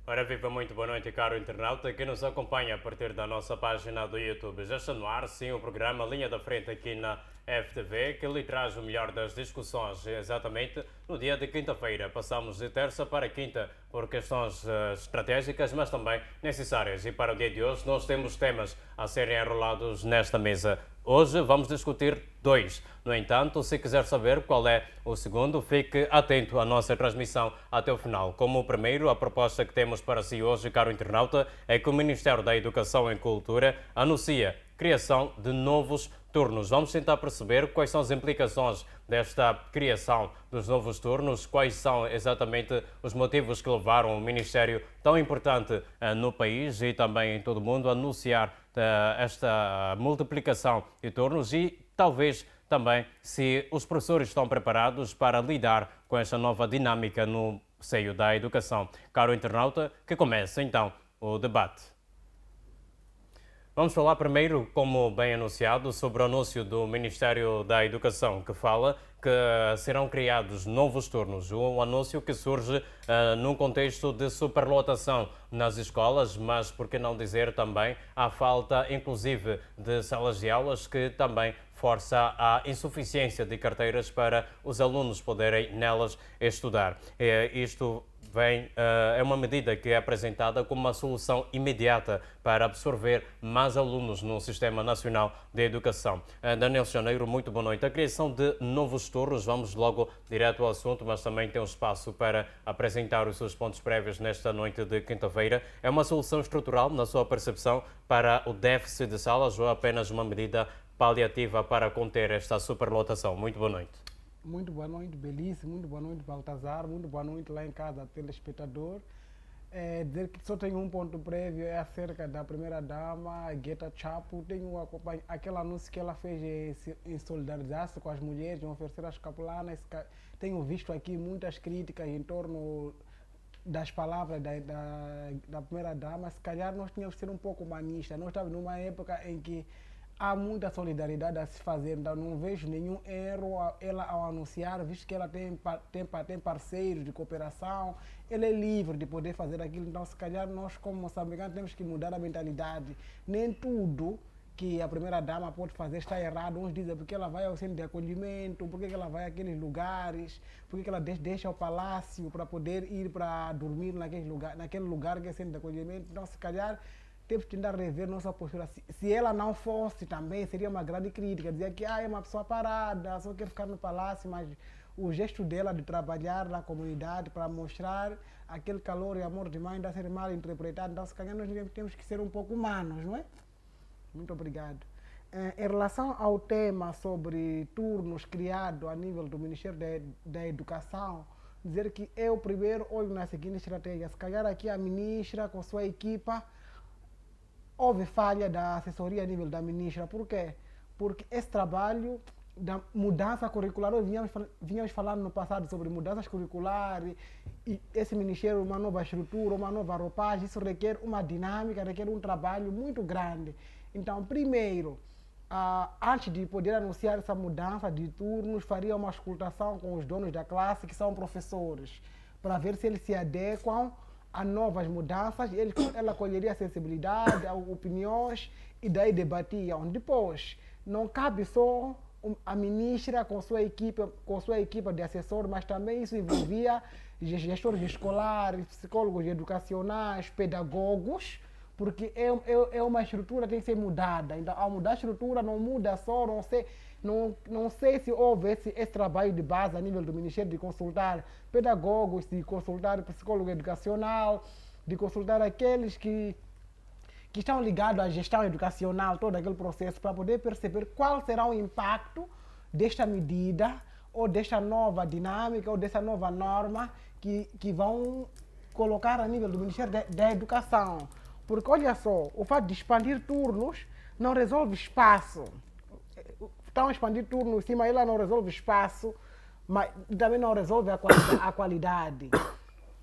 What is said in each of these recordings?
Ora viva, muito boa noite, caro internauta que nos acompanha a partir da nossa página do YouTube. Já está no ar, sim, o programa Linha da Frente aqui na FTV, que lhe traz o melhor das discussões exatamente no dia de quinta-feira. Passamos de terça para quinta por questões estratégicas, mas também necessárias. E para o dia de hoje nós temos temas a serem enrolados nesta mesa. Hoje vamos discutir dois. No entanto, se quiser saber qual é o segundo, fique atento à nossa transmissão até o final. Como o primeiro, a proposta que temos para si hoje, caro internauta, é que o Ministério da Educação e Cultura anuncia criação de novos turnos. Vamos tentar perceber quais são as implicações desta criação dos novos turnos, quais são exatamente os motivos que levaram o Ministério tão importante no país e também em todo o mundo a anunciar esta multiplicação de turnos e talvez também se os professores estão preparados para lidar com esta nova dinâmica no seio da educação. Caro internauta, que comece então o debate. Vamos falar primeiro, como bem anunciado, sobre o anúncio do Ministério da Educação, que fala que serão criados novos turnos. Um anúncio que surge num contexto de superlotação nas escolas, mas por que não dizer também a falta, inclusive, de salas de aulas, que também força a insuficiência de carteiras para os alunos poderem nelas estudar. Isto é uma medida que é apresentada como uma solução imediata para absorver mais alunos no Sistema Nacional de Educação. Daniel Janeiro, muito boa noite. A criação de novos turnos, vamos logo direto ao assunto, mas também tem um espaço para apresentar os seus pontos prévios nesta noite de quinta-feira. É uma solução estrutural, na sua percepção, para o déficit de salas ou apenas uma medida paliativa para conter esta superlotação? Muito boa noite. Muito boa noite, Belice. Muito boa noite, Baltazar. Muito boa noite lá em casa, telespectador. Dizer que só tenho um ponto prévio é acerca da primeira-dama, Guetta Chapo. Tenho aquele anúncio que ela fez em solidarizar-se com as mulheres, em oferecer as capulanas. Tenho visto aqui muitas críticas em torno das palavras da primeira-dama. Se calhar nós tínhamos que ser um pouco humanistas. Nós estamos numa época em que há muita solidariedade a se fazer, então não vejo nenhum erro ela ao anunciar, visto que ela tem parceiros de cooperação, ela é livre de poder fazer aquilo, então se calhar nós como moçambicanos temos que mudar a mentalidade. Nem tudo que a primeira-dama pode fazer está errado. Uns dizem porque ela vai ao centro de acolhimento, porque ela vai àqueles lugares, porque ela deixa o palácio para poder ir para dormir naquele lugar que é centro de acolhimento. Então, se calhar, temos que tentar rever nossa postura. Se ela não fosse também, seria uma grande crítica. Dizer que é uma pessoa parada, só quer ficar no palácio, mas o gesto dela de trabalhar na comunidade para mostrar aquele calor e amor de mãe dá a ser mal interpretado. Então, se calhar, nós temos que ser um pouco humanos, não é? Muito obrigado. Em relação ao tema sobre turnos criado a nível do Ministério da Educação, dizer que eu primeiro olho na seguinte estratégia. Se calhar aqui a ministra com sua equipa houve falha da assessoria a nível da ministra. Por quê? Porque esse trabalho da mudança curricular, nós vínhamos falando no passado sobre mudanças curriculares, e esse ministério, uma nova estrutura, uma nova roupagem, isso requer uma dinâmica, requer um trabalho muito grande. Então, primeiro, antes de poder anunciar essa mudança de turnos, faria uma escutação com os donos da classe, que são professores, para ver se eles se adequam a novas mudanças. Ela colheria a sensibilidade, opiniões e daí debatiam. Depois, não cabe só a ministra com sua equipa de assessores, mas também isso envolvia gestores escolares, psicólogos educacionais, pedagogos, porque é uma estrutura que tem que ser mudada. Então, ao mudar a estrutura, não muda só, não sei se houve esse trabalho de base a nível do Ministério de consultar pedagogos, de consultar psicólogo educacional, de consultar aqueles que estão ligados à gestão educacional, todo aquele processo, para poder perceber qual será o impacto desta medida, ou desta nova dinâmica, ou dessa nova norma que vão colocar a nível do Ministério da Educação. Porque, olha só, o fato de expandir turnos não resolve espaço. Estão a expandir turnos, sim, mas ela não resolve espaço, mas também não resolve a qualidade.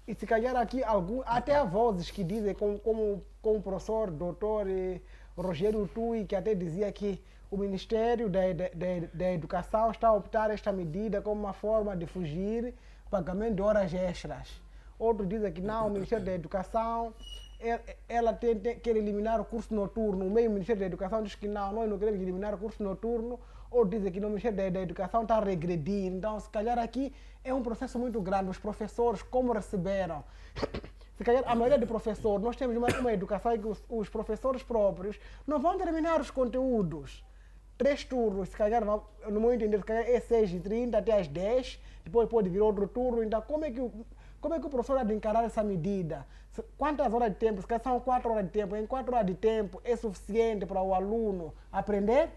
E se calhar aqui, até há vozes que dizem, como o professor doutor Rogério Tui, que até dizia que o Ministério da Educação está a optar esta medida como uma forma de fugir pagamento de horas extras. outros dizem que não, o Ministério da Educação, ela quer eliminar o curso noturno, o meio Ministério da Educação diz que não, nós não queremos eliminar o curso noturno, ou dizem que no Ministério da Educação está a regredir, então se calhar aqui é um processo muito grande, os professores como receberam, se calhar a maioria de professores, nós temos uma educação em que os professores próprios não vão terminar os conteúdos, 3 turnos, se calhar, no meu entender, se calhar é 6h30 até às 10, depois pode vir outro turno, então como é que o professor há de encarar essa medida? Quantas horas de tempo? Se calhar são 4 horas de tempo. Em 4 horas de tempo é suficiente para o aluno aprender?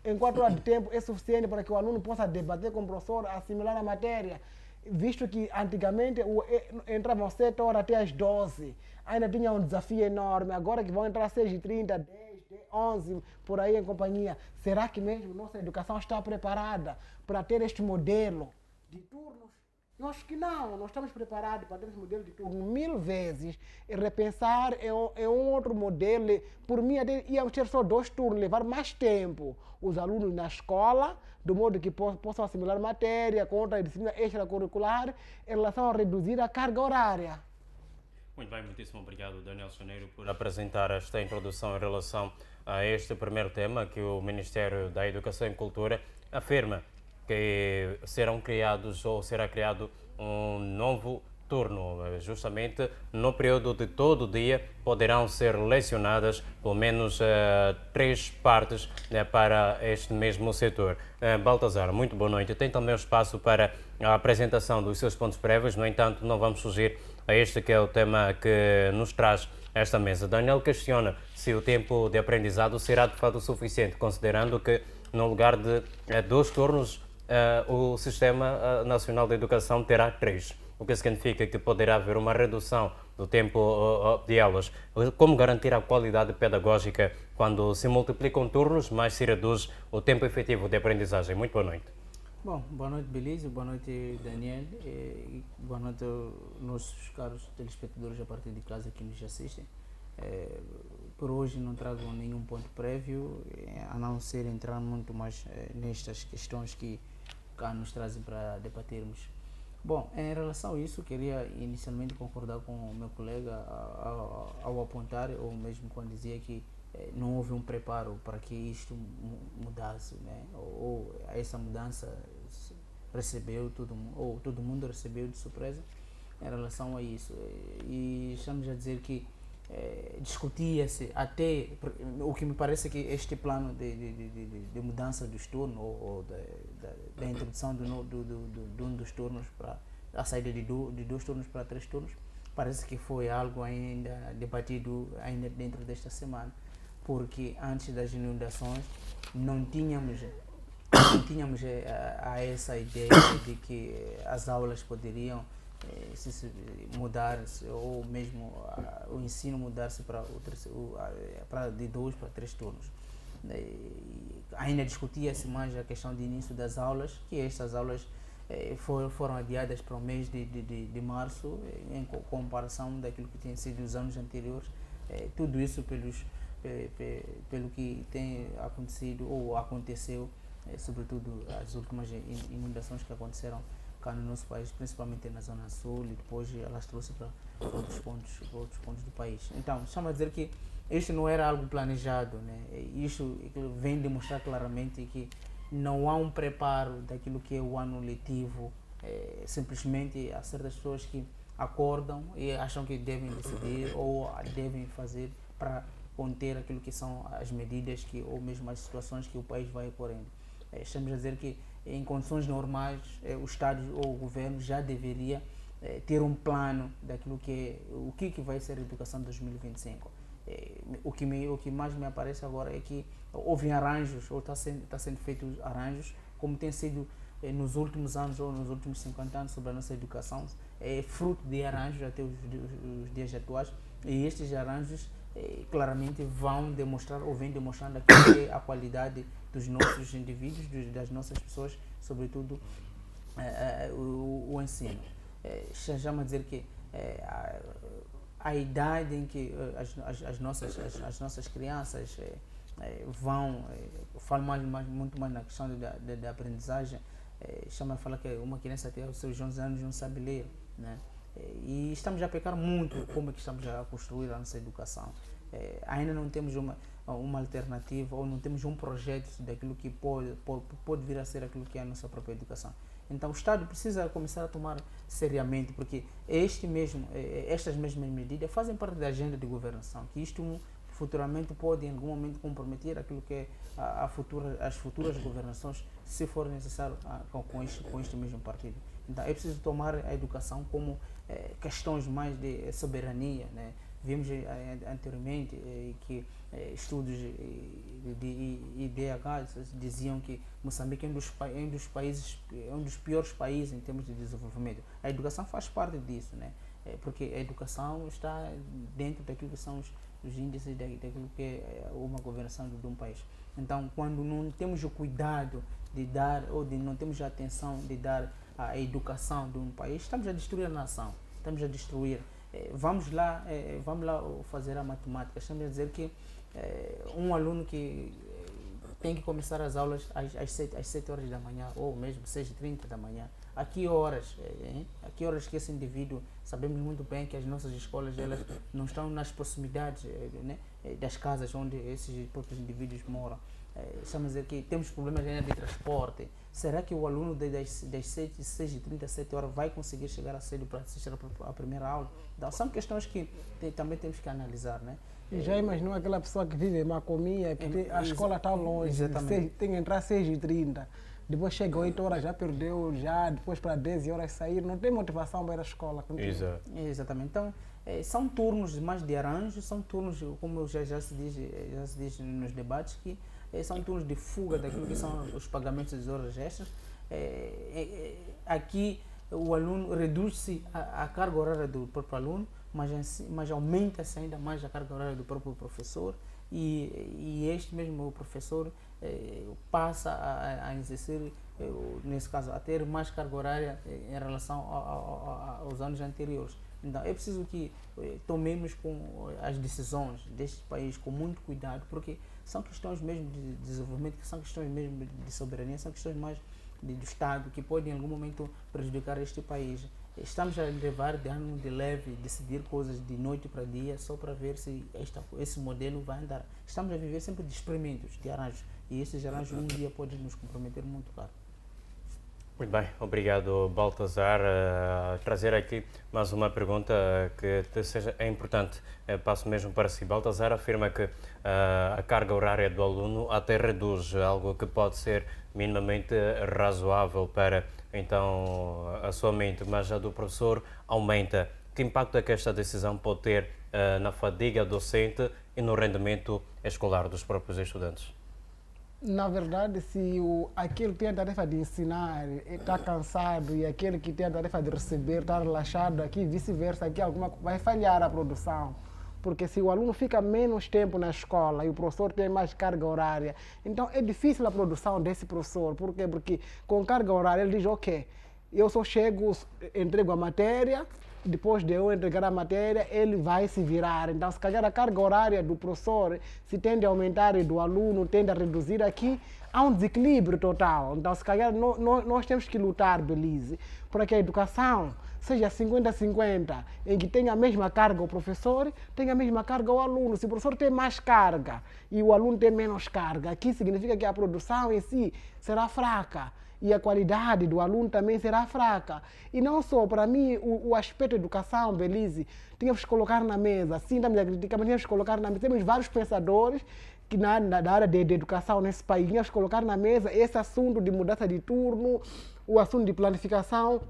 Em 4 horas de tempo é suficiente para que o aluno possa debater com o professor, assimilar a matéria? Visto que antigamente entravam 7 horas até às 12, ainda tinha um desafio enorme. Agora que vão entrar às 6h30, 10, 11, por aí em companhia. Será que mesmo nossa educação está preparada para ter este modelo de turnos? Eu acho que não estamos preparados para ter esse modelo de turno 1000 vezes e repensar em um outro modelo. Por mim, até íamos ter só 2 turnos, levar mais tempo os alunos na escola, do modo que possam assimilar matéria com outra disciplina extracurricular, em relação a reduzir a carga horária. Muito bem, muitíssimo obrigado, Daniel Janeiro, por apresentar esta introdução em relação a este primeiro tema que o Ministério da Educação e Cultura afirma que serão criados ou será criado um novo turno. Justamente no período de todo o dia poderão ser lecionadas pelo menos 3 partes, né, para este mesmo setor. Baltazar, muito boa noite. Tem também o espaço para a apresentação dos seus pontos prévios, no entanto não vamos fugir a este que é o tema que nos traz esta mesa. Daniel questiona se o tempo de aprendizado será de fato suficiente, considerando que no lugar de 2 turnos o Sistema Nacional de Educação terá 3, o que significa que poderá haver uma redução do tempo de aulas. Como garantir a qualidade pedagógica quando se multiplicam turnos, mas se reduz o tempo efetivo de aprendizagem? Muito boa noite. Bom, boa noite, Belize, boa noite, Daniel, e boa noite aos nossos caros telespectadores a partir de casa que nos assistem. Por hoje não trago nenhum ponto prévio, a não ser entrar muito mais nestas questões que cá nos trazem para debatermos. Bom, em relação a isso, queria inicialmente concordar com o meu colega ao apontar, ou mesmo quando dizia que não houve um preparo para que isto mudasse, né? Ou essa mudança todo mundo recebeu de surpresa em relação a isso. E estamos a dizer que discutia-se até, o que me parece que este plano de mudança dos turnos, ou da introdução de um dos turnos, para a saída de 2 turnos para 3 turnos, parece que foi algo ainda debatido ainda dentro desta semana, porque antes das inundações não tínhamos essa ideia de que as aulas poderiam se mudar-se, ou mesmo o ensino mudar-se para de 2 para 3 turnos. Ainda discutia-se mais a questão de início das aulas, que estas aulas foram adiadas para o mês de março, em comparação daquilo que tinha sido os anos anteriores. Tudo isso pelo que tem acontecido ou aconteceu, sobretudo as últimas inundações que aconteceram cá no nosso país, principalmente na Zona Sul, e depois elas trouxe para outros pontos do país. Então, chama a dizer que isto não era algo planejado, né? Isto vem demonstrar claramente que não há um preparo daquilo que é o ano letivo. Simplesmente há certas pessoas que acordam e acham que devem decidir ou devem fazer para conter aquilo que são as medidas ou mesmo as situações que o país vai ocorrendo. Estamos a dizer que em condições normais o Estado ou o Governo já deveria ter um plano daquilo o que vai ser a educação de 2025. O que mais me aparece agora é que houve arranjos, ou está sendo feitos arranjos, como tem sido nos últimos anos ou nos últimos 50 anos sobre a nossa educação, fruto de arranjos até os dias atuais, e estes arranjos claramente vão demonstrar ou vêm demonstrando aquilo que é a qualidade dos nossos indivíduos, das nossas pessoas, sobretudo o ensino. Já a dizer que a idade em que as nossas crianças vão, falo muito mais na questão da aprendizagem, chama a falar que uma criança até os seus 11 anos não sabe ler, né? E estamos a pecar muito como é que estamos a construir a nossa educação. Ainda não temos uma alternativa ou não temos um projeto daquilo que pode vir a ser aquilo que é a nossa própria educação. Então o Estado precisa começar a tomar seriamente, porque estas mesmas medidas fazem parte da agenda de governação, que isto futuramente pode em algum momento comprometer aquilo que é as futuras governações, se for necessário, com este mesmo partido. Então é preciso tomar a educação como questões mais de soberania, né? Vimos anteriormente que estudos de IDH diziam que Moçambique é um dos piores países em termos de desenvolvimento. A educação faz parte disso, né? Porque a educação está dentro daquilo que são os índices daquilo que é uma governação de um país. Então, quando não temos o cuidado de dar, ou de não temos a atenção de dar a educação de um país, estamos a destruir a nação, estamos a destruir. Vamos lá fazer a matemática. Estamos a dizer que um aluno que tem que começar as aulas às 7 horas da manhã, ou mesmo 6h30 da manhã, a que horas que esse indivíduo, sabemos muito bem que as nossas escolas elas não estão nas proximidades, né, das casas onde esses próprios indivíduos moram. Estamos a dizer que temos problemas ainda de transporte. Será que o aluno das 6h30, 7 horas vai conseguir chegar a cedo para assistir a primeira aula? Então, são questões que também temos que analisar, né? E já imaginou aquela pessoa que vive em Macomia, que a escola está longe, tem que entrar às 6h30, depois chega 8 horas, já perdeu, depois para 10 horas sair, não tem motivação para ir à escola. Exatamente. Então, são turnos mais de arranjo, são turnos, como já se diz nos debates, que são turnos de fuga daquilo que são os pagamentos das horas extras. Aqui o aluno reduz-se a carga horária do próprio aluno, mas aumenta-se ainda mais a carga horária do próprio professor, e este mesmo professor passa a exercer, nesse caso, a ter mais carga horária em relação aos anos anteriores. Então é preciso que tomemos as decisões deste país com muito cuidado, porque são questões mesmo de desenvolvimento, que são questões mesmo de soberania, são questões mais do Estado, que podem em algum momento prejudicar este país. Estamos a levar de ano de leve, decidir coisas de noite para dia, só para ver se esse modelo vai andar. Estamos a viver sempre de experimentos, de arranjos, e esses arranjos um dia podem nos comprometer muito caro. Muito bem, obrigado, Baltazar. Trazer aqui mais uma pergunta que é importante. Passo mesmo para si. Baltazar afirma que a carga horária do aluno até reduz, algo que pode ser minimamente razoável para então a sua mente, mas a do professor aumenta. Que impacto é que esta decisão pode ter na fadiga docente e no rendimento escolar dos próprios estudantes? Na verdade, se aquele que tem a tarefa de ensinar está cansado e aquele que tem a tarefa de receber está relaxado, aqui vice-versa, aqui vai falhar a produção. Porque se o aluno fica menos tempo na escola e o professor tem mais carga horária, então é difícil a produção desse professor. Por quê? Porque com carga horária ele diz, ok, eu só chego, entrego a matéria, depois de eu entregar a matéria, ele vai se virar. Então, se calhar a carga horária do professor se tende a aumentar e do aluno tende a reduzir, aqui há um desequilíbrio total. Então, se calhar nós temos que lutar, Belize, para que a educação seja 50-50, em que tenha a mesma carga o professor, tenha a mesma carga o aluno. Se o professor tem mais carga e o aluno tem menos carga, aqui significa que a produção em si será fraca. E a qualidade do aluno também será fraca. E não só, para mim, o aspecto educação, Belize, tínhamos que colocar na mesa, sim, estamos a criticar, mas tínhamos que colocar na mesa. Temos vários pensadores que na área de educação nesse país, tínhamos que colocar na mesa esse assunto de mudança de turno, o assunto de planificação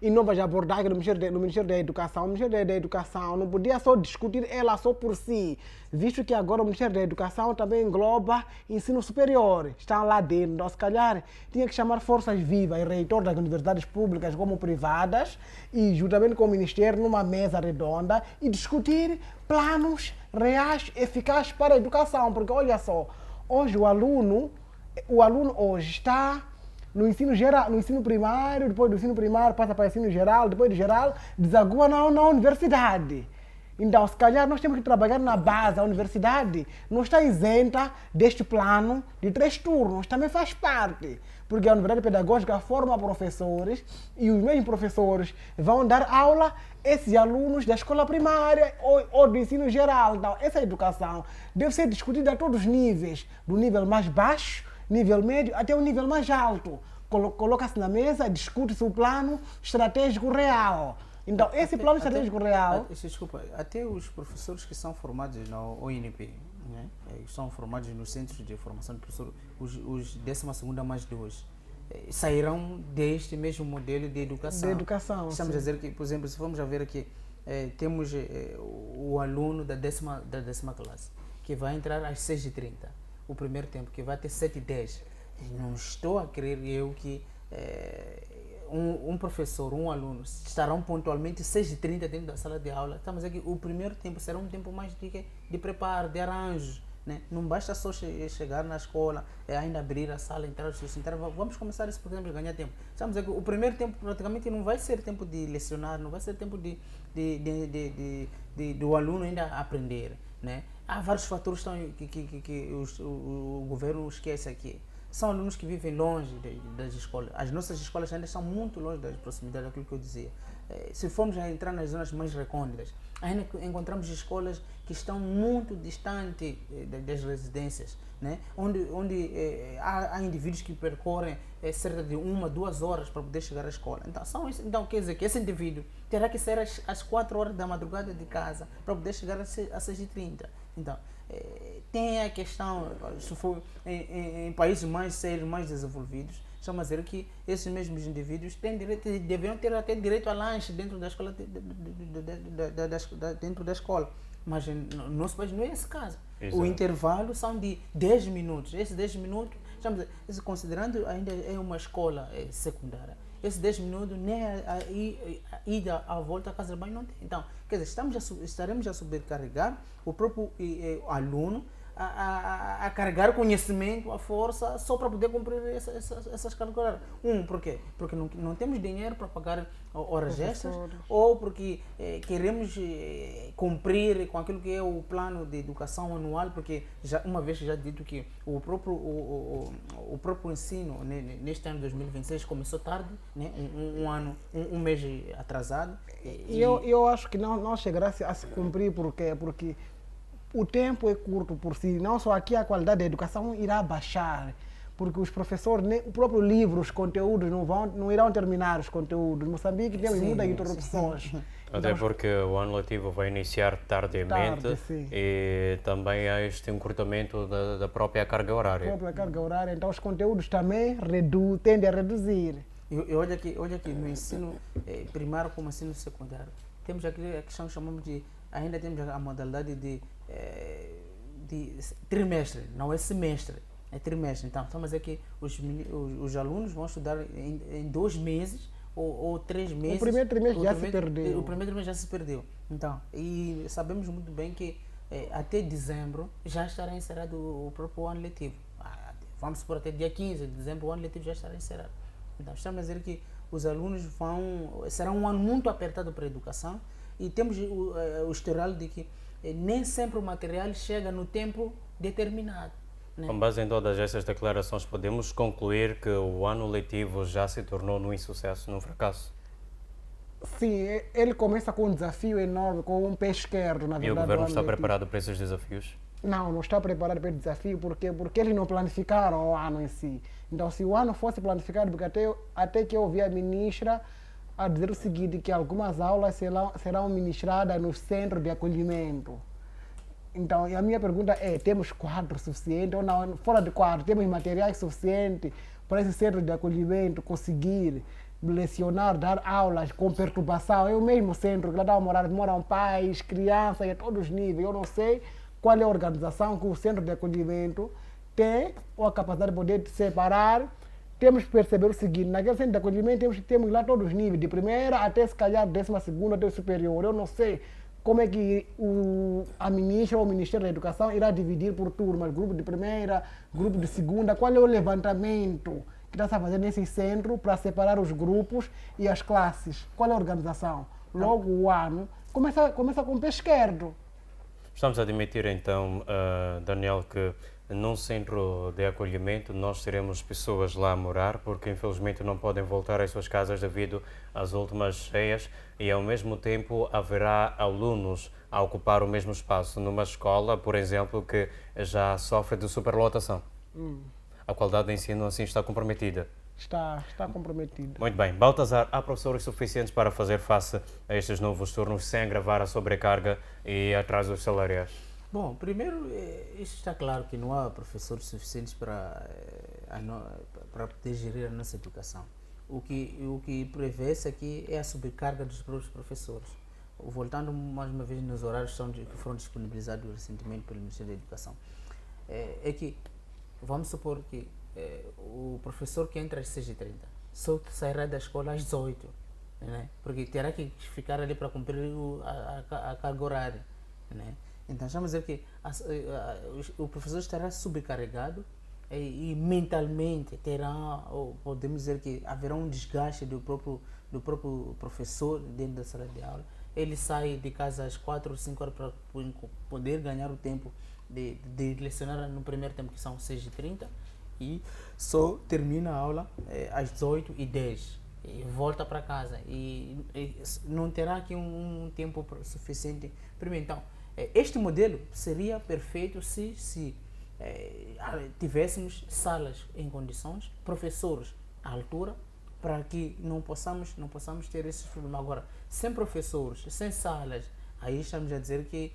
e novas abordagens no Ministério da Educação. O Ministério da Educação não podia só discutir ela só por si, visto que agora o Ministério da Educação também engloba ensino superior, estão lá dentro. Então, se calhar, tinha que chamar forças vivas e reitores das universidades públicas como privadas e, juntamente com o Ministério, numa mesa redonda e discutir planos reais, eficazes para a educação. Porque, olha só, hoje o aluno hoje está no ensino geral, no ensino primário, depois do ensino primário passa para o ensino geral, depois do geral desagua na universidade. Então, se calhar, nós temos que trabalhar na base. A universidade não está isenta deste plano de 3 turnos, também faz parte. porque a Universidade Pedagógica forma professores e os mesmos professores vão dar aula a esses alunos da escola primária ou do ensino geral. Então, essa educação deve ser discutida a todos os níveis, do nível mais baixo, nível médio, até o nível mais alto. Coloca-se na mesa, discute-se o plano estratégico real. Então, esse plano estratégico real... Desculpa, até os professores que são formados na ONP, né? São formados nos centros de formação de professor, os 12ª mais 2, sairão deste mesmo modelo de educação. Estamos a dizer que, por exemplo, se vamos a ver aqui, temos o aluno da décima classe, que vai entrar às 6h30, o primeiro tempo, que vai ter 7h10. Não estou a crer eu que um professor, um aluno, estarão pontualmente 6h30 dentro da sala de aula. Estamos aqui, o primeiro tempo será um tempo mais de preparo, de arranjos. Né? Não basta só chegar na escola, ainda abrir a sala, entrar, se sentar. Vamos começar isso porque temos que ganhar tempo. Estamos aqui, o primeiro tempo praticamente não vai ser tempo de lecionar, não vai ser tempo do aluno ainda aprender. Né? Há vários fatores que o governo esquece aqui. São alunos que vivem longe das escolas. As nossas escolas ainda são muito longe das proximidades, daquilo que eu dizia. Se formos a entrar nas zonas mais recônditas, ainda encontramos escolas que estão muito distantes das residências, né? onde há indivíduos que percorrem cerca de 1-2 horas para poder chegar à escola. Então, quer dizer que esse indivíduo terá que sair às 4 horas da madrugada de casa para poder chegar às 6h30. Então, tem a questão, se for em países mais sérios, mais desenvolvidos, estamos a dizer que esses mesmos indivíduos deveriam ter até direito a lanche dentro da escola, dentro da escola. Mas no nosso país não é esse caso. Exato. O intervalo são de 10 minutos. Esses 10 minutos, estamos a dizer, considerando ainda é uma escola secundária, esses 10 minutos nem a ida à volta à casa de banho não tem. Então, quer dizer, estaremos a sobrecarregar o próprio aluno a carregar conhecimento, a força, só para poder cumprir essas cargas horárias. Por quê? Porque não temos dinheiro para pagar horas extras, ou porque queremos cumprir com aquilo que é o plano de educação anual, porque uma vez já dito que o próprio ensino, né, neste ano de 2026 começou tarde, né, um mês atrasado. Eu acho que não chegará a se cumprir, porque o tempo é curto por si, não só aqui a qualidade da educação irá baixar, porque os professores, o próprio livro, os conteúdos não irão terminar os conteúdos. Moçambique tem muitas interrupções. Até porque o ano letivo vai iniciar tardiamente e também há este encurtamento da própria carga horária. Então os conteúdos também tendem a reduzir. E olha aqui no ensino primário como ensino secundário, temos aqui a questão que chamamos ainda temos a modalidade de trimestre, não é semestre, é trimestre. Então, estamos aqui, os alunos vão estudar em 2 meses ou 3 meses. O primeiro trimestre já se perdeu. O primeiro trimestre já se perdeu. Então, e sabemos muito bem que até dezembro já estará encerrado o próprio ano letivo. Vamos supor, até dia 15 de dezembro o ano letivo já estará encerrado. Então, estamos a dizer que os alunos será um ano muito apertado para a educação, e temos o historial de que nem sempre o material chega no tempo determinado. Né? Com base em todas essas declarações, podemos concluir que o ano letivo já se tornou num insucesso, num fracasso? Sim, ele começa com um desafio enorme, com um pé esquerdo, na verdade. E o governo está preparado para esses desafios? Não está preparado para esse desafio, porque eles não planificaram o ano em si. Então, se o ano fosse planificado, porque até que eu ouvi a ministra a dizer o seguinte, que algumas aulas serão ministradas no centro de acolhimento. Então, a minha pergunta é, temos quadro suficiente ou não? Fora de quadro, temos materiais suficientes para esse centro de acolhimento conseguir lecionar, dar aulas com perturbação? É o mesmo centro que lá moram pais, crianças, a todos os níveis. Eu não sei qual é a organização que o centro de acolhimento tem ou a capacidade de poder separar. Temos que perceber o seguinte, naquele centro de acolhimento temos lá todos os níveis, de primeira até se calhar 12ª até o superior. Eu não sei como é que a ministra ou o Ministério da Educação irá dividir por turmas, grupo de primeira, grupo de segunda, qual é o levantamento que está a fazer nesse centro para separar os grupos e as classes? Qual é a organização? Logo o ano começa com o pé esquerdo. Estamos a admitir então, Daniel, que num centro de acolhimento nós teremos pessoas lá a morar, porque infelizmente não podem voltar às suas casas devido às últimas cheias, e ao mesmo tempo haverá alunos a ocupar o mesmo espaço numa escola, por exemplo, que já sofre de superlotação. A qualidade do ensino assim está comprometida. Está comprometido. Muito bem. Baltazar, há professores suficientes para fazer face a estes novos turnos sem agravar a sobrecarga e atrasos salariais? Bom, primeiro, isso está claro que não há professores suficientes para poder gerir a nossa educação. O que prevê-se aqui é a sobrecarga dos próprios professores. Voltando mais uma vez nos horários que foram disponibilizados recentemente pelo Ministério da Educação, é que, vamos supor que o professor que entra às 6h30 só sairá da escola às 18h, né? Porque terá que ficar ali para cumprir a carga horária, né? Então, estamos a dizer que o professor estará sobrecarregado e mentalmente terá, ou podemos dizer que haverá um desgaste do próprio professor dentro da sala de aula. Ele sai de casa às 4 ou 5 horas para poder ganhar o tempo de lecionar no primeiro tempo, que são 6h30, e só termina a aula às 18h10 e volta para casa. E não terá aqui um tempo suficiente. Primeiro, então, este modelo seria perfeito se tivéssemos salas em condições, professores à altura, para que não possamos ter esses problemas. Agora, sem professores, sem salas, aí estamos a dizer que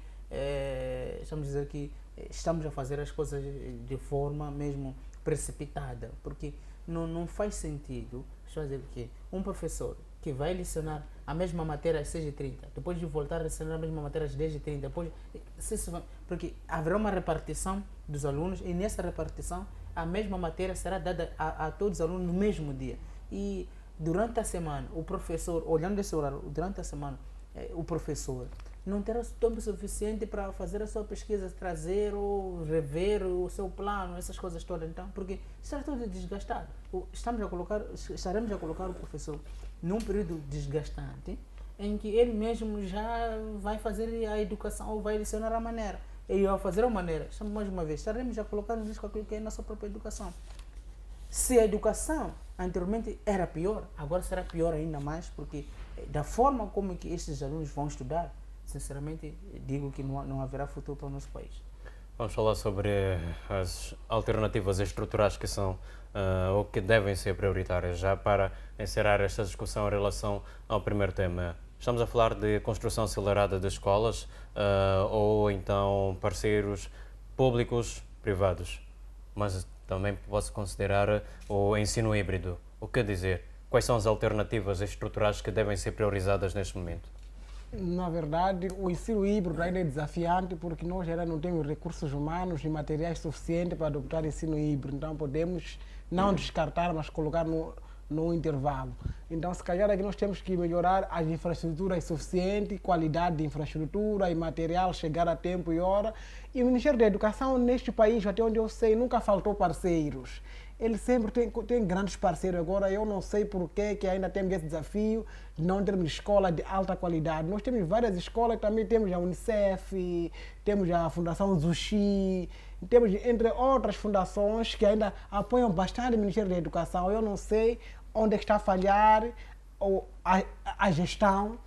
estamos a fazer as coisas de forma mesmo precipitada, porque não faz sentido fazer que um professor que vai lecionar a mesma matéria às 6h30, depois de voltar a lecionar a mesma matéria às 10h30, porque haverá uma repartição dos alunos, e nessa repartição a mesma matéria será dada a todos os alunos no mesmo dia. E durante a semana, o professor, olhando esse horário, durante a semana, o professor não terá tempo suficiente para fazer a sua pesquisa, trazer ou rever o seu plano, essas coisas todas. Então, porque estará tudo desgastado. Estaremos a colocar o professor num período desgastante, em que ele mesmo já vai fazer a educação ou vai lecionar a maneira. E ao fazer a maneira, mais uma vez, estaremos a colocar no risco aquilo que é a nossa própria educação. Se a educação anteriormente era pior, agora será pior ainda mais, porque da forma como que estes alunos vão estudar, sinceramente, digo que não haverá futuro para o nosso país. Vamos falar sobre as alternativas estruturais que são ou que devem ser prioritárias, já para encerrar esta discussão em relação ao primeiro tema. Estamos a falar de construção acelerada de escolas ou então parceiros públicos privados, mas também posso considerar o ensino híbrido. O que dizer? Quais são as alternativas estruturais que devem ser priorizadas neste momento? Na verdade, o ensino híbrido ainda é desafiante, porque nós ainda não temos recursos humanos e materiais suficientes para adotar ensino híbrido. Então, podemos não descartar, mas colocar no intervalo. Então, se calhar aqui nós temos que melhorar as infraestruturas suficientes, qualidade de infraestrutura e material, chegar a tempo e hora. E o Ministério da Educação, neste país, até onde eu sei, nunca faltou parceiros. Ele sempre tem grandes parceiros. Agora, eu não sei por que ainda temos esse desafio de não termos escola de alta qualidade. Nós temos várias escolas, também temos a Unicef, temos a Fundação Zuxi, temos, entre outras fundações, que ainda apoiam bastante o Ministério da Educação. Eu não sei onde está a falhar a gestão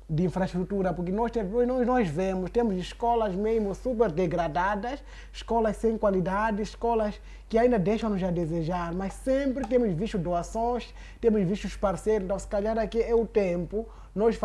de infraestrutura, porque nós vemos, temos escolas mesmo super degradadas, escolas sem qualidade, escolas que ainda deixam-nos a desejar, mas sempre temos visto doações, temos visto os parceiros. Então, se calhar aqui é o tempo. Nós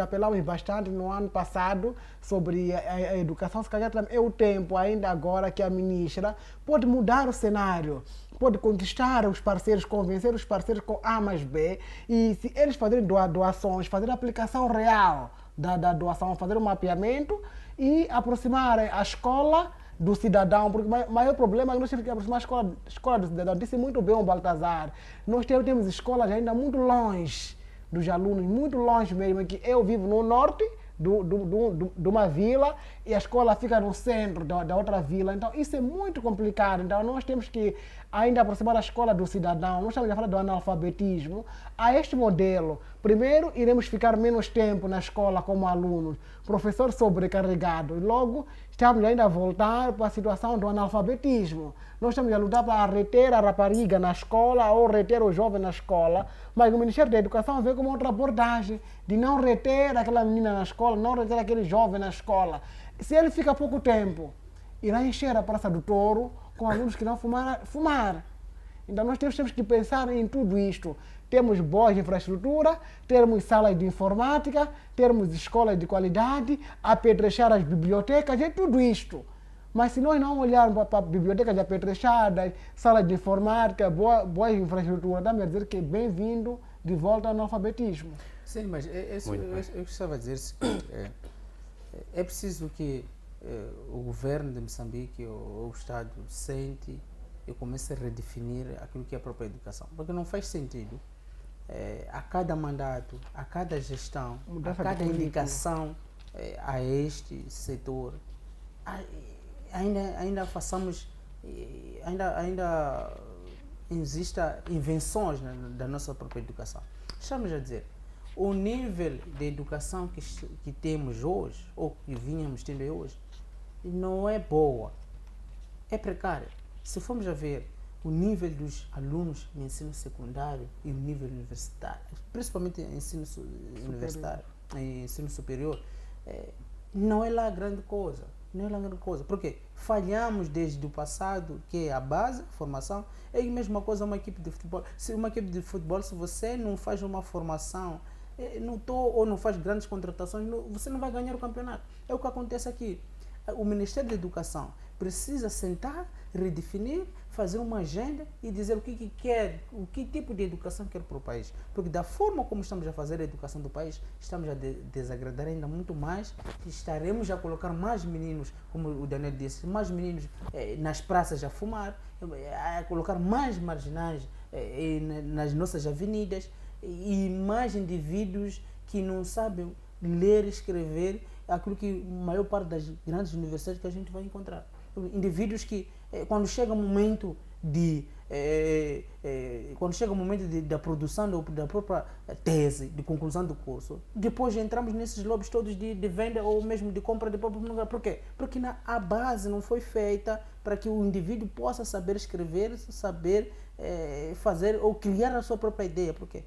apelamos bastante no ano passado sobre a educação, se calhar é o tempo ainda agora que a ministra pode mudar o cenário, pode conquistar os parceiros, convencer os parceiros com A mais B, e se eles fazerem doações, fazer a aplicação real da doação, fazer um mapeamento e aproximar a escola do cidadão, porque o maior problema é que nós temos que aproximar a escola do cidadão. Disse muito bem o Baltazar, nós temos escolas ainda muito longe dos alunos, muito longe mesmo, que eu vivo no norte de uma vila e a escola fica no centro da outra vila. Então isso é muito complicado. Então nós temos que ainda aproximar a escola do cidadão. Nós estamos a falar do analfabetismo. A este modelo, primeiro, iremos ficar menos tempo na escola como alunos, professor sobrecarregado. E logo, estamos ainda a voltar para a situação do analfabetismo. Nós estamos a lutar para reter a rapariga na escola ou reter o jovem na escola, mas o Ministério da Educação vê como outra abordagem de não reter aquela menina na escola, não reter aquele jovem na escola. Se ele fica pouco tempo, irá encher a Praça do Touro com alunos que não fumar. Então nós temos que pensar em tudo isto. Temos boa infraestrutura, termos salas de informática, termos escolas de qualidade, apetrechar as bibliotecas, é tudo isto. Mas se nós não olharmos para bibliotecas apetrechadas, salas de informática, boa infraestrutura, dá-me a dizer que é bem-vindo de volta ao analfabetismo. Sim, mas eu gostava de dizer que é preciso que o governo de Moçambique, o Estado, sente e comece a redefinir aquilo que é a própria educação. Porque não faz sentido a cada mandato, a cada gestão, a cada indicação a este setor, ainda façamos, ainda exista invenções da nossa própria educação. Estamos a dizer, o nível de educação que temos hoje, ou que vínhamos tendo hoje, não é boa, é precária. Se formos a ver o nível dos alunos no ensino secundário e o nível universitário, principalmente ensino universitário e ensino superior, não é lá grande coisa. Não é lá grande coisa. Porque falhamos desde o passado, que é a base, a formação. É a mesma coisa uma equipe de futebol. Se uma equipe de futebol, se você não faz uma formação, ou não faz grandes contratações, você não vai ganhar o campeonato. É o que acontece aqui. O Ministério da Educação precisa sentar, redefinir, fazer uma agenda e dizer o que quer, o que tipo de educação quer para o país. Porque da forma como estamos a fazer a educação do país, estamos a desagradar ainda muito mais, estaremos a colocar mais meninos, como o Daniel disse, mais meninos nas praças a fumar, a colocar mais marginais nas nossas avenidas e mais indivíduos que não sabem ler e escrever aquilo que a maior parte das grandes universidades que a gente vai encontrar. Indivíduos que, quando chega o momento da produção da própria tese, de conclusão do curso, depois entramos nesses lobbies todos de venda ou mesmo de compra de próprio lugar. Por quê? Porque a base não foi feita para que o indivíduo possa saber escrever, saber fazer ou criar a sua própria ideia. Porque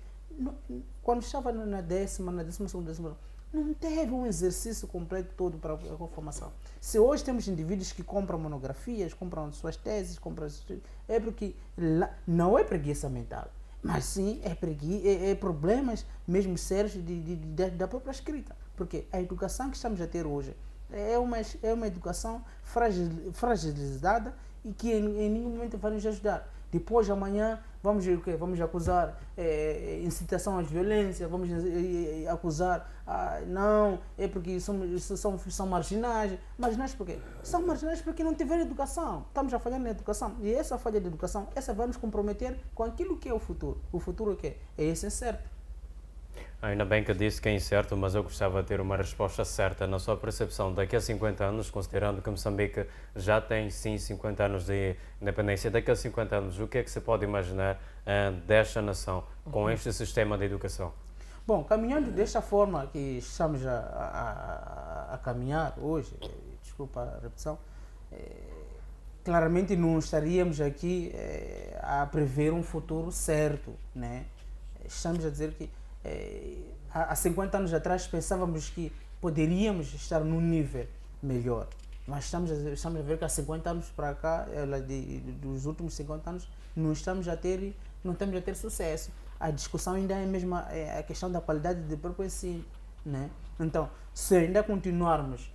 quando estava na 12ª, não teve um exercício completo todo para a formação. Se hoje temos indivíduos que compram monografias, compram suas teses, é porque não é preguiça mental, mas sim é problemas mesmo sérios da própria escrita. Porque a educação que estamos a ter hoje é uma educação fragilizada e que em nenhum momento vai nos ajudar. Depois, amanhã, vamos acusar incitação à violência, vamos acusar, não, é porque são marginais. Marginais por quê? São marginais porque não tiveram educação. Estamos a falhar na educação. E essa falha de educação, essa vai nos comprometer com aquilo que é o futuro. O futuro é o quê? É esse incerto. Ainda bem que disse que é incerto, mas eu gostava de ter uma resposta certa na sua percepção. Daqui a 50 anos, considerando que Moçambique já tem sim 50 anos de independência, daqui a 50 anos, o que é que se pode imaginar desta nação com este sistema de educação? Bom, caminhando desta forma que estamos a caminhar hoje, desculpa a repetição, claramente não estaríamos aqui a prever um futuro certo, né? Estamos a dizer que há 50 anos atrás pensávamos que poderíamos estar num nível melhor, mas estamos a ver que há 50 anos para cá, dos últimos 50 anos, não estamos a ter sucesso. A discussão ainda é mesmo a questão da qualidade do próprio ensino, né? Então, se ainda continuarmos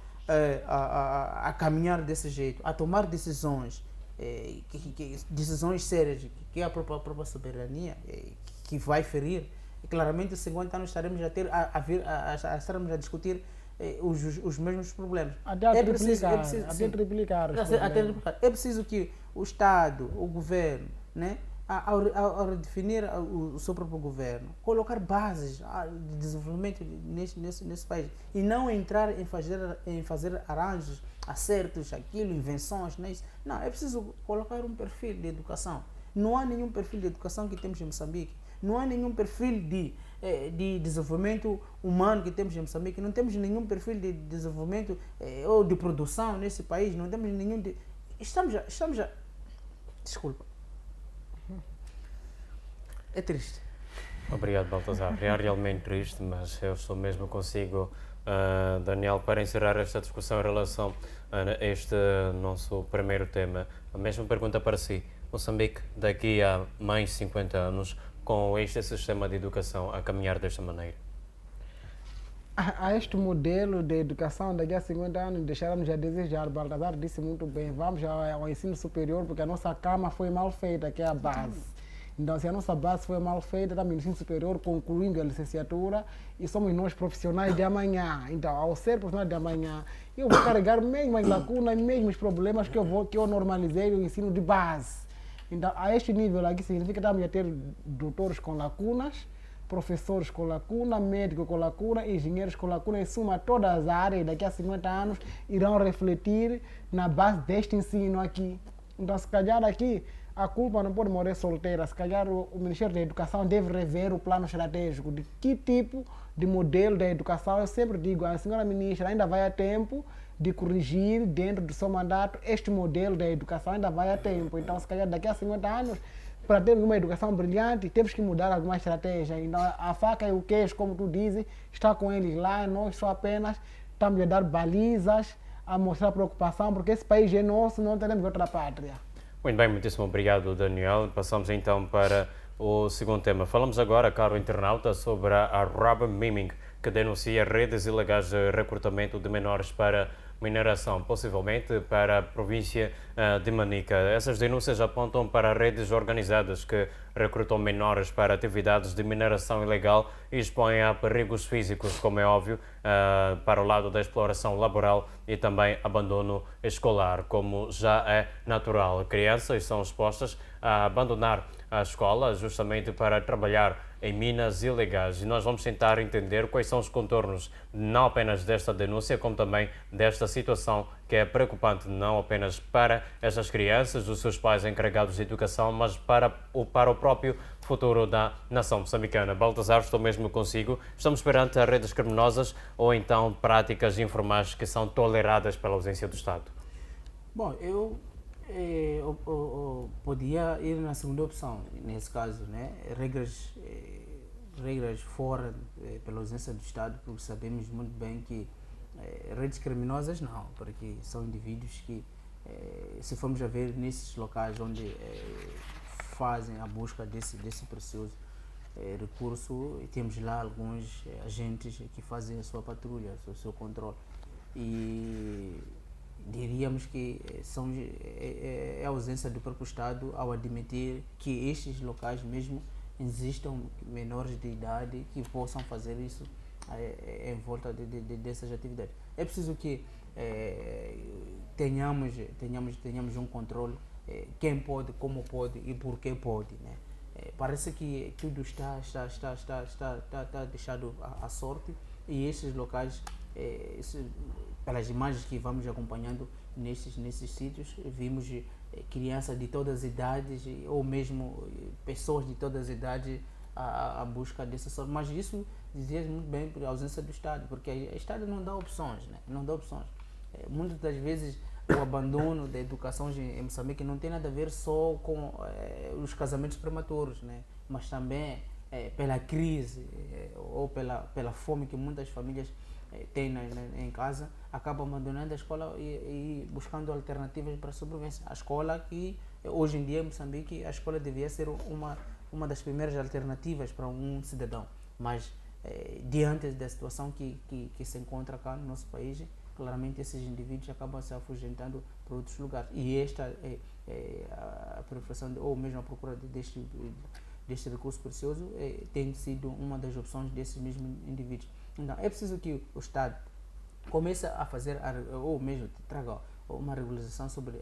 a caminhar desse jeito, a tomar decisões, decisões sérias, que é a própria soberania, que vai ferir, claramente, em 50 anos estaremos a discutir os mesmos problemas. Até triplicar. É preciso que o Estado, o governo, né, ao redefinir o seu próprio governo, colocar bases de desenvolvimento nesse país e não entrar em fazer arranjos, acertos, invenções, não é isso. Não, é preciso colocar um perfil de educação. Não há nenhum perfil de educação que temos em Moçambique. Não há nenhum perfil de desenvolvimento humano que temos em Moçambique. Não temos nenhum perfil de desenvolvimento ou de produção nesse país. Não temos nenhum... Estamos já... Desculpa. É triste. Obrigado, Baltazar. É realmente triste, mas eu estou mesmo consigo, Daniel, para encerrar esta discussão em relação a este nosso primeiro tema. A mesma pergunta para si. Moçambique, daqui a mais 50 anos, com este sistema de educação a caminhar desta maneira? A este modelo de educação daqui a 50 anos deixaremos a desejar. Baltazar disse muito bem, vamos ao ensino superior porque a nossa cama foi mal feita, que é a base. Então, se a nossa base foi mal feita, estamos no ensino superior, concluindo a licenciatura e somos nós profissionais de amanhã. Então, ao ser profissional de amanhã, eu vou carregar mesmo as lacunas, mesmo os problemas que eu normalizei no ensino de base. Então, a este nível aqui significa que estamos a ter doutores com lacunas, professores com lacuna, médicos com lacuna, engenheiros com lacuna, em suma, todas as áreas daqui a 50 anos irão refletir na base deste ensino aqui. Então, se calhar aqui, a culpa não pode morrer solteira. Se calhar o Ministério da Educação deve rever o plano estratégico de que tipo de modelo da educação. Eu sempre digo, a senhora ministra ainda vai a tempo de corrigir dentro do seu mandato este modelo da educação, ainda vai a tempo. Então, se calhar daqui a 50 anos, para termos uma educação brilhante, temos que mudar alguma estratégia. Então, a faca e o queijo, como tu dizes, está com eles lá. Nós só apenas estamos a dar balizas, a mostrar preocupação, porque esse país é nosso, não teremos outra pátria. Muito bem, muitíssimo obrigado, Daniel. Passamos então para o segundo tema. Falamos agora, caro internauta, sobre a Rubber Miming, que denuncia redes ilegais de recrutamento de menores para mineração, possivelmente para a província de Manica. Essas denúncias apontam para redes organizadas que recrutam menores para atividades de mineração ilegal e expõem a perigos físicos, como é óbvio, para o lado da exploração laboral e também abandono escolar, como já é natural. Crianças são expostas a abandonar a escola justamente para trabalhar em minas ilegais. E nós vamos tentar entender quais são os contornos não apenas desta denúncia, como também desta situação que é preocupante não apenas para estas crianças, os seus pais encarregados de educação, mas para o próprio futuro da nação moçambicana. Baltazar, estou mesmo consigo. Estamos perante as redes criminosas ou então práticas informais que são toleradas pela ausência do Estado? Bom, eu podia ir na segunda opção, nesse caso, né? Regras fora pela ausência do Estado, porque sabemos muito bem que redes criminosas não, porque são indivíduos que, se formos a ver nesses locais onde fazem a busca desse precioso recurso, temos lá alguns agentes que fazem a sua patrulha, o seu controle. E diríamos que é a ausência do próprio Estado ao admitir que estes locais mesmo existam menores de idade que possam fazer isso em volta dessas atividades. É preciso que tenhamos um controle, quem pode, como pode e por que pode, né? Parece que tudo está deixado à sorte e esses locais, pelas imagens que vamos acompanhando nesses sítios, vimos crianças de todas as idades ou mesmo pessoas de todas as idades à busca dessa sorte. Mas isso dizia muito bem por ausência do Estado, porque o Estado não dá opções, né? Não dá opções. Muitas das vezes o abandono da educação em Moçambique não tem nada a ver só com os casamentos prematuros, né? Mas também pela crise ou pela fome que muitas famílias têm em casa, acabam abandonando a escola e buscando alternativas para a sobrevivência. A escola que hoje em dia em Moçambique, a escola devia ser uma das primeiras alternativas para um cidadão, mas diante da situação que se encontra cá no nosso país, claramente esses indivíduos acabam se afugentando para outros lugares. E esta a proliferação ou mesmo a procura deste recurso precioso tem sido uma das opções desses mesmos indivíduos. Então, é preciso que o Estado comece a fazer, ou mesmo traga uma regularização sobre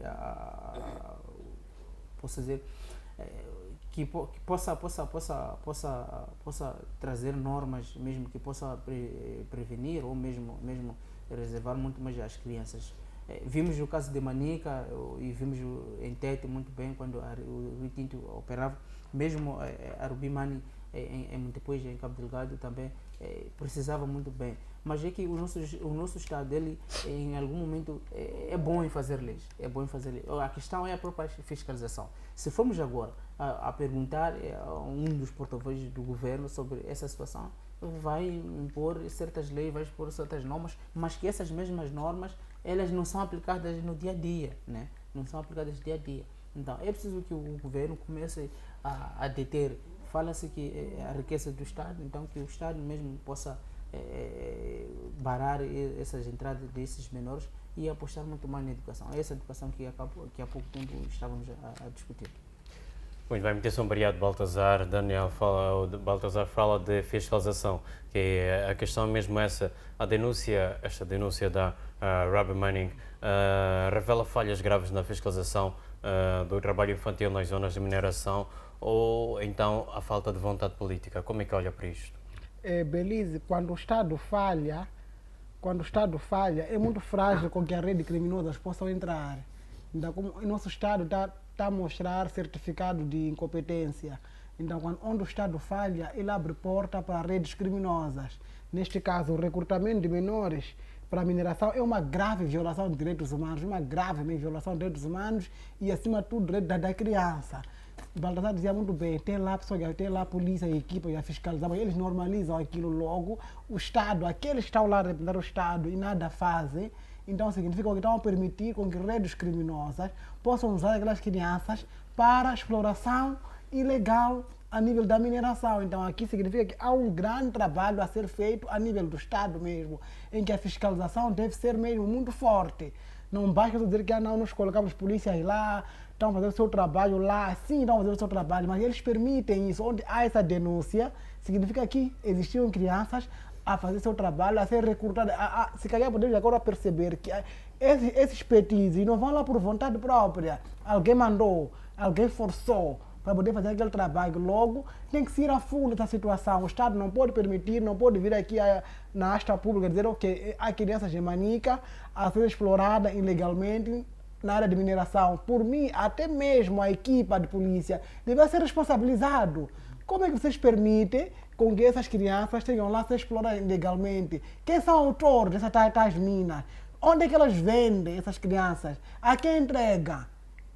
posso dizer, que possa trazer normas mesmo que possa prevenir ou mesmo reservar muito mais às crianças. Vimos o caso de Manica e vimos em Tete muito bem quando o Rio Tinto operava, mesmo a Rubimani depois em Cabo Delgado também precisava muito bem. Mas é que o nosso Estado, ele em algum momento é bom em fazer leis, A questão é a própria fiscalização. Se formos agora a perguntar a um dos porta-vozes do governo sobre essa situação, vai impor certas leis, vai impor certas normas, mas que essas mesmas normas, elas não são aplicadas no dia a dia, né? Não são aplicadas dia a dia. Então, é preciso que o governo comece a deter. Fala-se que a riqueza do Estado, então que o Estado mesmo possa barar essas entradas desses menores e apostar muito mais na educação. É essa educação que há pouco tempo estávamos a discutir. Muito bem, muito obrigado, Baltazar. Baltazar fala de fiscalização, que é a questão mesmo essa, esta denúncia da Robbie Manning revela falhas graves na fiscalização do trabalho infantil nas zonas de mineração ou então a falta de vontade política. Como é que olha para isto? Belize, quando o Estado falha, é muito frágil com que a rede criminosa possa entrar. Então, como o nosso Estado está a mostrar certificado de incompetência. Então, onde o Estado falha, ele abre porta para redes criminosas. Neste caso, o recrutamento de menores para a mineração é uma grave violação de direitos humanos, e, acima de tudo, direito da criança. Baltazar dizia muito bem, tem lá a polícia, a equipa e a fiscalização, eles normalizam aquilo logo. O Estado, aqueles que estão lá a representar o Estado e nada fazem, então significa que estão a permitir com que redes criminosas possam usar aquelas crianças para exploração ilegal a nível da mineração. Então aqui significa que há um grande trabalho a ser feito a nível do Estado mesmo, em que a fiscalização deve ser mesmo muito forte. Não basta dizer que não nos colocamos polícias lá, estão a fazer o seu trabalho lá, sim, estão a fazer o seu trabalho, mas eles permitem isso. Onde há essa denúncia, significa que existiam crianças a fazer seu trabalho, a ser recrutadas. Se calhar podemos agora perceber que esses petizes não vão lá por vontade própria. Alguém mandou, alguém forçou para poder fazer aquele trabalho. Logo, tem que se ir a fundo dessa situação. O Estado não pode permitir, não pode vir aqui na asta pública dizer ok, há crianças de Manica a ser explorada ilegalmente na área de mineração. Por mim, até mesmo a equipa de polícia deve ser responsabilizado. Como é que vocês permitem com que essas crianças tenham lá a ser exploradas ilegalmente? Quem são autores dessas tais minas? Onde é que elas vendem essas crianças? A quem entrega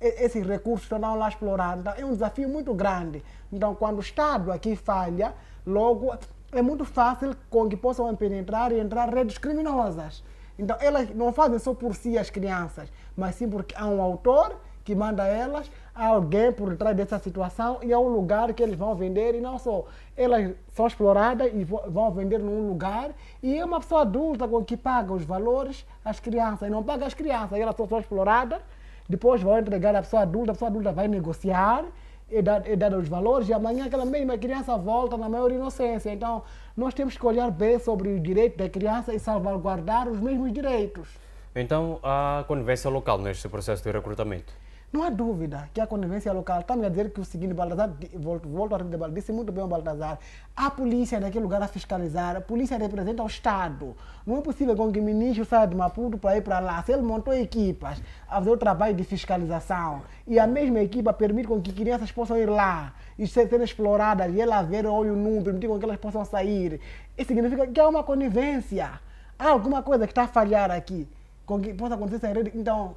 esses recursos que estão lá explorados? Então, é um desafio muito grande. Então, quando o Estado aqui falha, logo é muito fácil com que possam penetrar e entrar redes criminosas. Então, elas não fazem só por si as crianças, mas sim porque há um autor que manda elas, há alguém por trás dessa situação e há um lugar que eles vão vender, e não só. Elas são exploradas e vão vender num lugar, e é uma pessoa adulta com que paga os valores às crianças, e não paga as crianças, elas só são exploradas, depois vão entregar à pessoa adulta vai negociar e dar os valores, e amanhã aquela mesma criança volta na maior inocência. Então, nós temos que olhar bem sobre o direito da criança e salvaguardar os mesmos direitos. Então, há conivência local neste processo de recrutamento? Não há dúvida que há conivência local. Estamos a dizer que o seguinte, Baltazar, volto a repetir, disse muito bem o Baltazar, a polícia naquele lugar a fiscalizar, a polícia representa o Estado. Não é possível com que o ministro saia de Maputo para ir para lá. Se ele montou equipas a fazer o trabalho de fiscalização e a mesma equipa permite com que crianças possam ir lá e serem exploradas e ela ver o olho nu, permitir com que elas possam sair, isso significa que há uma conivência. Há alguma coisa que está a falhar aqui, com que possa acontecer essa rede. Então,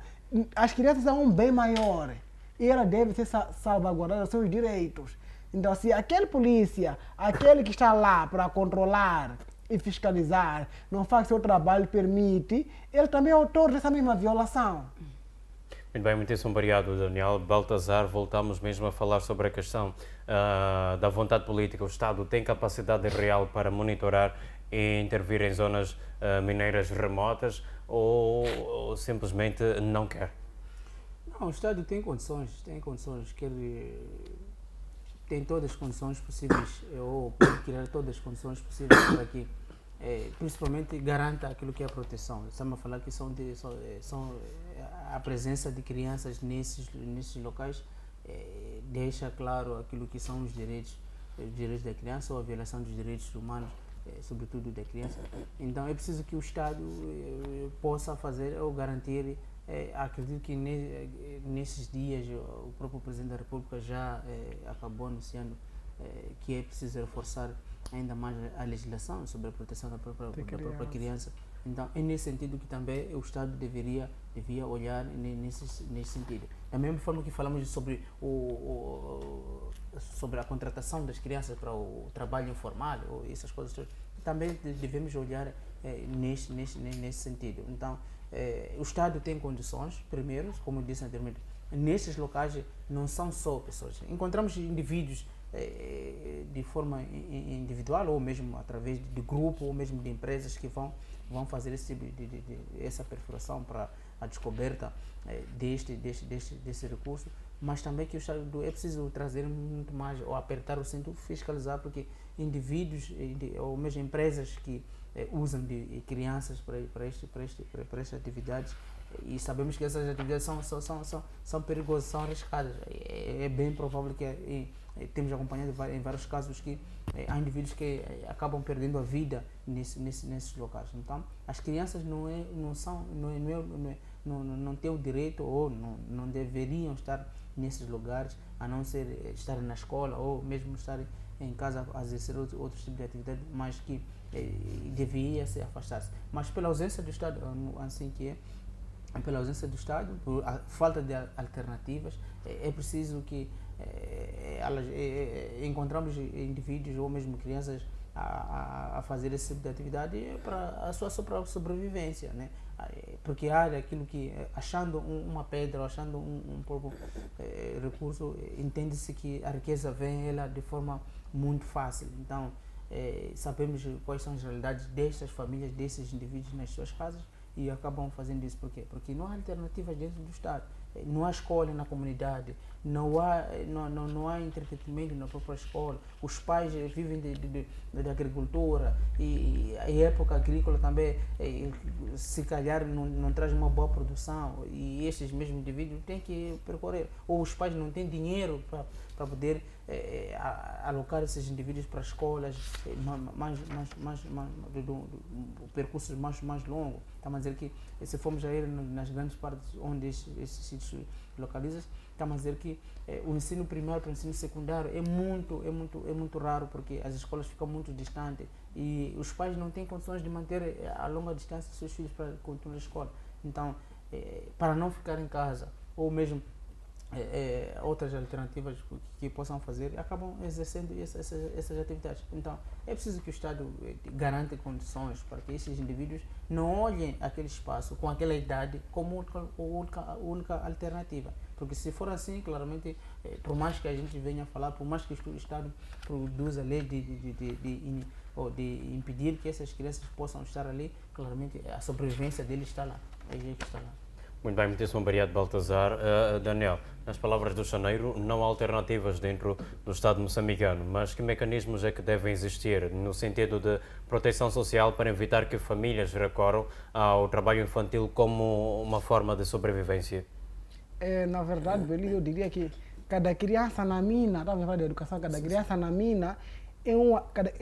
as crianças são um bem maior e ela deve ser salvaguardada os seus direitos. Então, se aquele polícia, aquele que está lá para controlar e fiscalizar, não faz seu trabalho, permite, ele também é autor dessa mesma violação. Muito bem, muitíssimo obrigado, Daniel. Baltazar, voltamos mesmo a falar sobre a questão da vontade política. O Estado tem capacidade real para monitorar e intervir em zonas mineiras remotas ou simplesmente não quer? Não, o Estado tem condições, tem todas as condições possíveis, ou pode criar todas as condições possíveis para que, principalmente, garanta aquilo que é a proteção. Estamos a falar que a presença de crianças nesses locais deixa claro aquilo que são os direitos da criança ou a violação dos direitos humanos sobretudo da criança. Então é preciso que o Estado possa fazer ou garantir. Acredito que nesses dias o próprio Presidente da República já acabou anunciando que é preciso reforçar ainda mais a legislação sobre a proteção da própria criança. Então é nesse sentido que também o Estado devia olhar nesse sentido. Da mesma forma que falamos sobre sobre a contratação das crianças para o trabalho informal ou essas coisas todas, também devemos olhar nesse sentido. Então o Estado tem condições, primeiro, como eu disse anteriormente, nesses locais não são só pessoas. Encontramos indivíduos de forma individual ou mesmo através de grupo ou mesmo de empresas que vão fazer essa perfuração para a descoberta desse recurso, mas também que o Estado é preciso trazer muito mais ou apertar o cinto, fiscalizar, porque indivíduos ou mesmo empresas que usam de crianças para estas atividades, e sabemos que essas atividades são perigosas, são arriscadas. É bem provável que temos acompanhado em vários casos que há indivíduos que acabam perdendo a vida nesses locais. Então, as crianças não têm o direito ou não deveriam estar nesses lugares, a não ser estar na escola ou mesmo estar em casa a exercer outros tipos de atividade, mas que devia se afastar-se. Mas pela ausência do Estado, assim que pela ausência do Estado, por a falta de alternativas, é preciso que encontramos indivíduos ou mesmo crianças a fazer esse tipo de atividade para a sua sobrevivência, né? Porque há aquilo que, achando uma pedra, achando um próprio recurso, entende-se que a riqueza vem ela de forma muito fácil. Então, sabemos quais são as realidades destas famílias, desses indivíduos nas suas casas, e acabam fazendo isso. Por quê? Porque não há alternativas dentro do Estado. Não há escola na comunidade, não há entretenimento na própria escola. Os pais vivem da agricultura e a época agrícola também, se calhar, não traz uma boa produção, e estes mesmos indivíduos têm que percorrer. Ou os pais não têm dinheiro para poder alocar esses indivíduos para escolas percursos mais longos. Estamos a dizer que, se formos a ir nas grandes partes onde esses sítios localizam, estamos a dizer que o ensino primário para o ensino secundário é muito raro, porque as escolas ficam muito distantes e os pais não têm condições de manter a longa distância seus filhos para continuar a escola. Então, para não ficar em casa, ou mesmo outras alternativas que possam fazer, acabam exercendo essas atividades. Então, é preciso que o Estado garanta condições para que esses indivíduos não olhem aquele espaço com aquela idade como a única alternativa. Porque se for assim, claramente, por mais que a gente venha falar, por mais que o Estado produza a lei de impedir que essas crianças possam estar ali, claramente a sobrevivência deles está lá. É aí que está lá. Muito bem, muitíssimo obrigado, Baltazar. Daniel, nas palavras do Janeiro, não há alternativas dentro do Estado moçambicano, mas que mecanismos é que devem existir no sentido de proteção social para evitar que famílias recorram ao trabalho infantil como uma forma de sobrevivência? Na verdade, Belisa, eu diria que cada criança na mina, estamos falando de educação, cada criança na mina é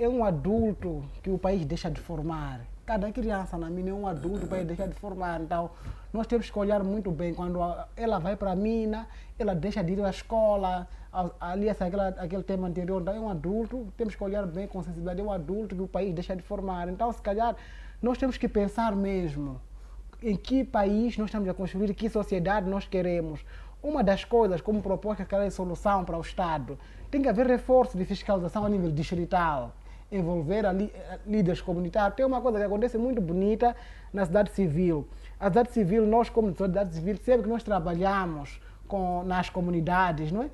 um adulto que o país deixa de formar. Cada criança na mina é um adulto que o país deixa de formar. Então, nós temos que olhar muito bem. Quando ela vai para a mina, ela deixa de ir à escola, aliás, aquele tema anterior, então é um adulto, temos que olhar bem com sensibilidade, é um adulto que o país deixa de formar. Então, se calhar, nós temos que pensar mesmo em que país nós estamos a construir, que sociedade nós queremos. Uma das coisas, como proposta de solução para o Estado, tem que haver reforço de fiscalização a nível distrital, envolver líderes comunitários. Tem uma coisa que acontece muito bonita na sociedade civil. A sociedade civil, nós como sociedade civil, sempre que nós trabalhamos nas comunidades, não é?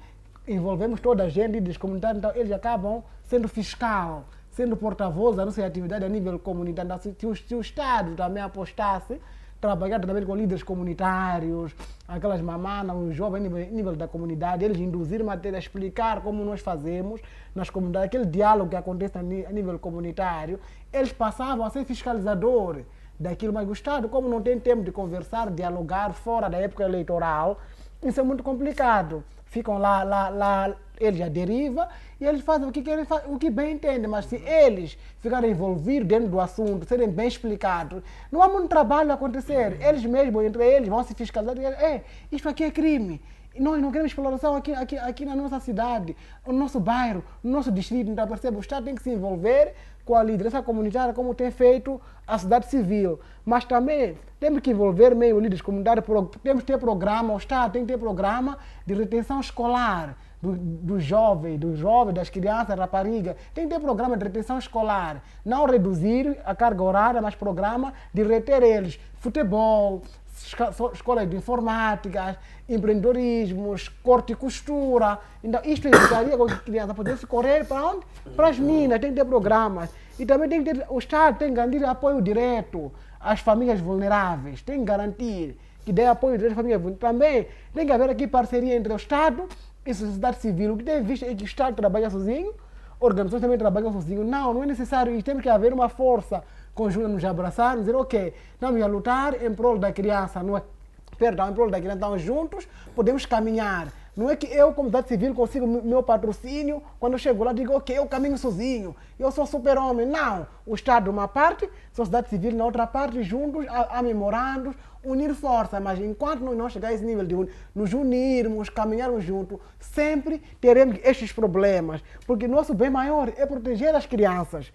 Envolvemos toda a gente, líderes comunitários, então eles acabam sendo fiscal, sendo porta-voz da nossa atividade a nível comunitário. Então, se o Estado também apostasse, trabalhar também com líderes comunitários, aquelas mamanas, os jovens a nível da comunidade, eles induzir matéria, explicar como nós fazemos nas comunidades, aquele diálogo que acontece a nível comunitário, eles passavam a ser fiscalizadores daquilo. Mas o Estado, como não tem tempo de conversar, dialogar fora da época eleitoral, isso é muito complicado. Ficam lá eles à deriva e eles fazem o que querem, o que bem entendem, mas se eles ficarem envolvidos dentro do assunto, serem bem explicados, não há muito trabalho a acontecer. Eles mesmos, entre eles, vão se fiscalizar e dizer, isto aqui é crime. Nós não queremos exploração aqui na nossa cidade, no nosso bairro, no nosso distrito. Então, percebe? O Estado tem que se envolver com a liderança comunitária, como tem feito a sociedade civil. Mas também temos que envolver meio líderes comunitários, temos que ter programa, o Estado tem que ter programa de retenção escolar dos jovens, das crianças, raparigas. Tem que ter programa de retenção escolar. Não reduzir a carga horária, mas programa de reter eles. Futebol, escolas de informática, empreendedorismo, corte e costura. Então, isto evitaria que a criança pudesse correr para onde? Para as minas, tem que ter programas. E também tem que ter, o Estado tem que garantir apoio direto às famílias vulneráveis, tem que garantir que dê apoio direto às famílias vulneráveis. Também tem que haver aqui parceria entre o Estado e a sociedade civil. O que tem visto é que o Estado trabalha sozinho, organizações também trabalham sozinho. Não é necessário isso, tem que haver uma força conjunta, nos abraçar, dizer, ok, estamos a lutar em prol da criança, não é? Perdão, em prol da criança, estamos juntos, podemos caminhar. Não é que eu, como sociedade civil, consigo meu patrocínio, quando eu chego lá, digo, ok, eu caminho sozinho, eu sou super-homem. Não, o Estado uma parte, a sociedade civil na outra parte, juntos, a memorandos, unir força. Mas enquanto nós não chegarmos a esse nível de nos unirmos, caminharmos juntos, sempre teremos estes problemas. Porque nosso bem maior é proteger as crianças.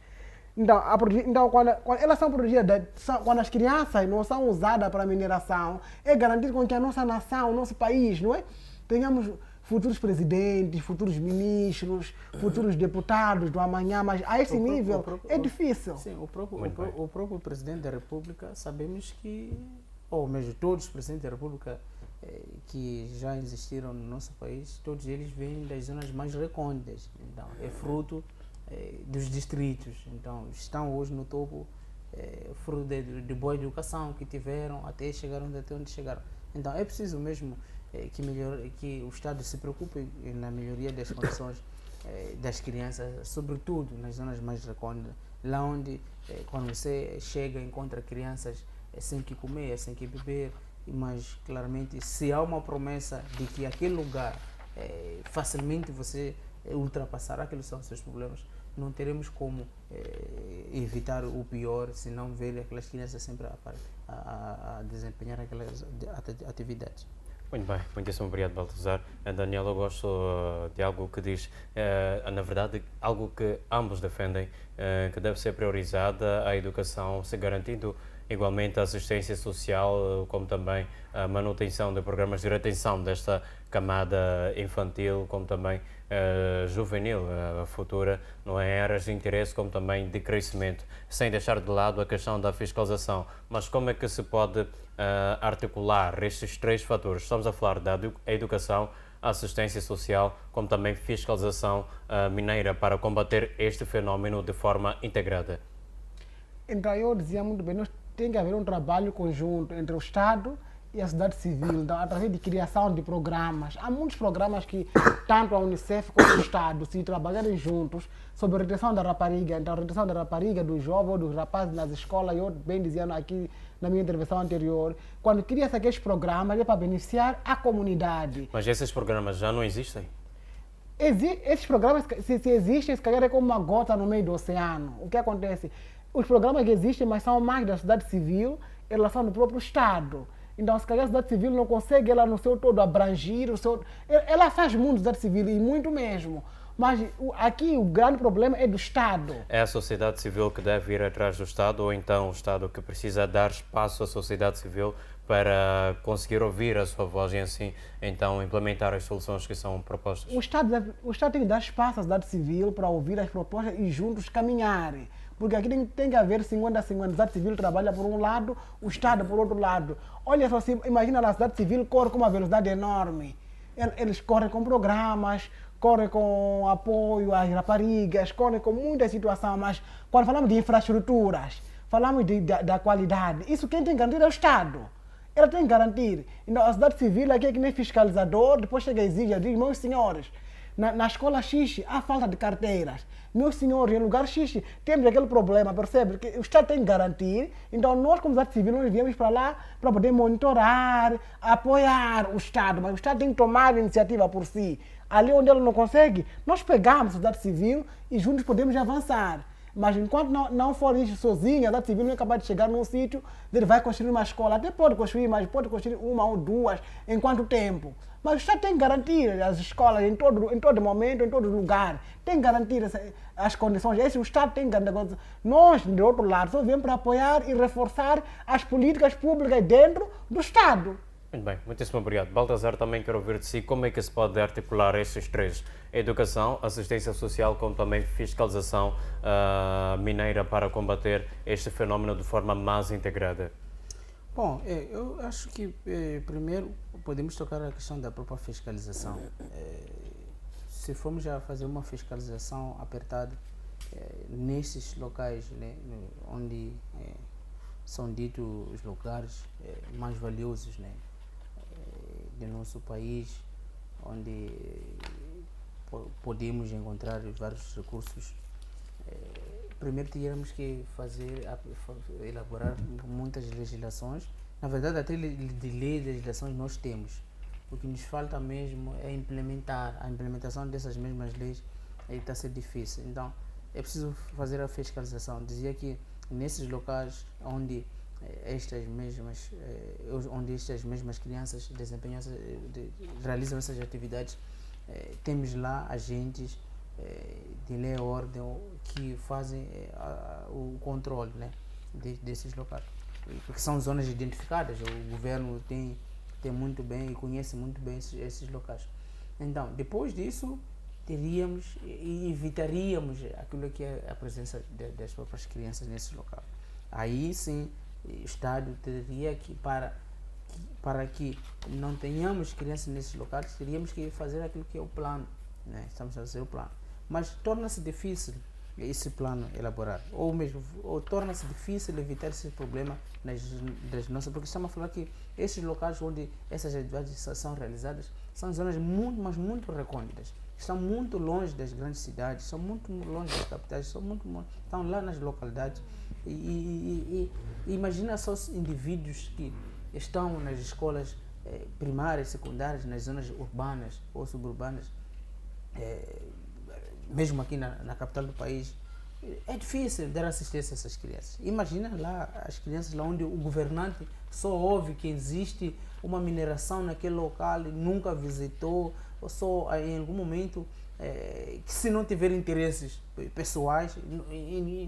Então quando elas são protegidas, quando as crianças não são usadas para mineração, é garantir com que a nossa nação, o nosso país, não é? Tenhamos futuros presidentes, futuros ministros, futuros deputados do amanhã, mas a esse nível é difícil. Sim, o próprio presidente da República, sabemos que, ou mesmo todos os presidentes da República que já existiram no nosso país, todos eles vêm das zonas mais recônditas. Então, é fruto dos distritos. Então, estão hoje no topo, fruto de boa educação que tiveram até chegaram até onde chegaram. Então, é preciso mesmo que o Estado se preocupe na melhoria das condições das crianças, sobretudo nas zonas mais recônditas, lá onde, quando você chega, encontra crianças sem que comer, sem que beber, mas claramente, se há uma promessa de que aquele lugar facilmente você ultrapassará aqueles são os seus problemas, não teremos como evitar o pior, se não ver aquelas crianças sempre a desempenhar aquelas atividades. Muito bem, muitíssimo obrigado, Baltazar. Daniel, eu gosto de algo que diz, na verdade, algo que ambos defendem, que deve ser priorizada a educação, se garantindo igualmente a assistência social, como também a manutenção de programas de retenção desta camada infantil, como também juvenil, futura, não é? Áreas de interesse, como também de crescimento, sem deixar de lado a questão da fiscalização. Mas como é que se pode articular estes três fatores? Estamos a falar da educação, assistência social, como também fiscalização mineira, para combater este fenómeno de forma integrada. Então, eu dizia muito bem, tem que haver um trabalho conjunto entre o Estado e a sociedade civil, então, através de criação de programas. Há muitos programas que, tanto a Unicef como o Estado, se trabalharem juntos sobre a retenção da rapariga, então a retenção da rapariga, dos jovens, dos rapazes nas escolas, eu bem dizia aqui na minha intervenção anterior, quando cria-se aqueles programas é para beneficiar a comunidade. Mas esses programas já não existem? Esses programas, se existem, se calhar é como uma gota no meio do oceano. O que acontece? Os programas que existem, mas são mais da sociedade civil em relação ao próprio Estado. Então, se calhar a sociedade civil não consegue, ela no seu todo, abrangir, ela faz muito sociedade civil, e muito mesmo. Mas aqui o grande problema é do Estado. É a sociedade civil que deve ir atrás do Estado, ou então o Estado que precisa dar espaço à sociedade civil para conseguir ouvir a sua voz e assim, então, implementar as soluções que são propostas? O Estado tem que dar espaço à sociedade civil para ouvir as propostas e juntos caminharem. Porque aqui tem que haver 50-50. A sociedade civil trabalha por um lado, o Estado por outro lado. Olha só, imagina a sociedade civil corre com uma velocidade enorme. Eles correm com programas, correm com apoio às raparigas, correm com muita situação, mas quando falamos de infraestruturas, falamos da qualidade, isso quem tem que garantir é o Estado. Ela tem que garantir. Então, a sociedade civil aqui é que nem fiscalizador, depois chega e exige, diz, meus senhores, na escola X há falta de carteiras. Meus senhores, em lugar X temos aquele problema, percebe? Que o Estado tem que garantir. Então, nós, como sociedade civil, nós viemos para lá para poder monitorar, apoiar o Estado. Mas o Estado tem que tomar a iniciativa por si. Ali onde ele não consegue, nós pegamos a sociedade civil e juntos podemos avançar. Mas enquanto não for isso sozinho, a sociedade civil não é capaz de chegar num sítio, ele vai construir uma escola, até pode construir, mas pode construir uma ou duas, em quanto tempo? Mas o Estado tem que garantir as escolas em todo momento, em todo lugar. Tem que garantir as condições. Esse o Estado tem que garantir. Nós, do outro lado, só viemos para apoiar e reforçar as políticas públicas dentro do Estado. Muito bem, muitíssimo obrigado. Baltazar, também quero ouvir de si como é que se pode articular estes três: educação, assistência social, como também fiscalização mineira para combater este fenómeno de forma mais integrada. Bom, eu acho que primeiro podemos tocar a questão da própria fiscalização. Se formos já fazer uma fiscalização apertada nesses locais, né, onde são ditos os lugares mais valiosos, né, do nosso país, onde podemos encontrar vários recursos, primeiro tínhamos que elaborar muitas legislações. Na verdade, até de legislações nós temos. O que nos falta mesmo é implementar. A implementação dessas mesmas leis está a ser difícil. Então, é preciso fazer a fiscalização. Dizia que nesses locais onde estas mesmas crianças realizam essas atividades, temos lá agentes de lei e ordem que fazem o controle, né, desses locais, porque são zonas identificadas. O governo tem muito bem e conhece muito bem esses locais. Então, depois disso, teríamos e evitaríamos aquilo que é a presença das próprias crianças nesses locais. Aí sim, o Estado teria que, para que não tenhamos crianças nesses locais, teríamos que fazer aquilo que é o plano, né? Estamos a fazer o plano. Mas torna-se difícil esse plano elaborar, ou torna-se difícil evitar esse problema das nossas, porque estamos a falar que esses locais onde essas atividades são realizadas são zonas muito, mas muito recônditas, estão muito longe das grandes cidades, são muito longe das capitais, estão lá nas localidades, e imagina só os indivíduos que estão nas escolas primárias, secundárias, nas zonas urbanas ou suburbanas, mesmo aqui na capital do país. É difícil dar assistência a essas crianças. Imagina lá as crianças lá onde o governante só ouve que existe uma mineração naquele local e nunca visitou, ou só em algum momento, que se não tiver interesses pessoais,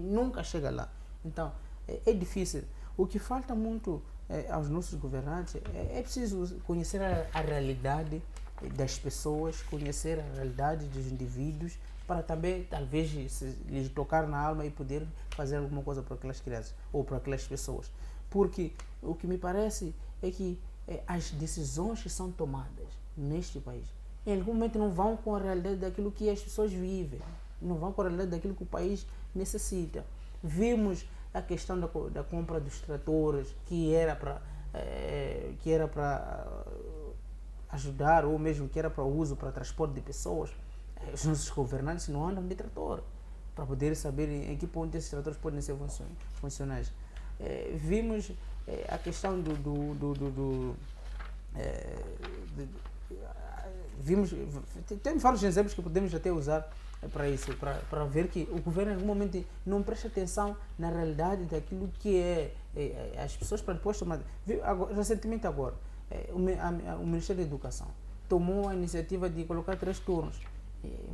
nunca chega lá. Então, é difícil. O que falta muito aos nossos governantes é preciso conhecer a realidade das pessoas, conhecer a realidade dos indivíduos, para também, talvez, lhes tocar na alma e poder fazer alguma coisa para aquelas crianças ou para aquelas pessoas. Porque o que me parece é que as decisões que são tomadas neste país, em algum momento não vão com a realidade daquilo que as pessoas vivem, não vão com a realidade daquilo que o país necessita. Vimos a questão da compra dos tratores, que era para ajudar, ou mesmo que era para uso, para transporte de pessoas. Os nossos governantes não andam de trator para poder saber em que ponto esses tratores podem ser funcionais. Vimos a questão temos vários exemplos que podemos até usar para isso, para ver que o governo em algum momento não presta atenção na realidade daquilo que as pessoas para depois tomar. Recentemente agora, o Ministério da Educação tomou a iniciativa de colocar 3 turnos,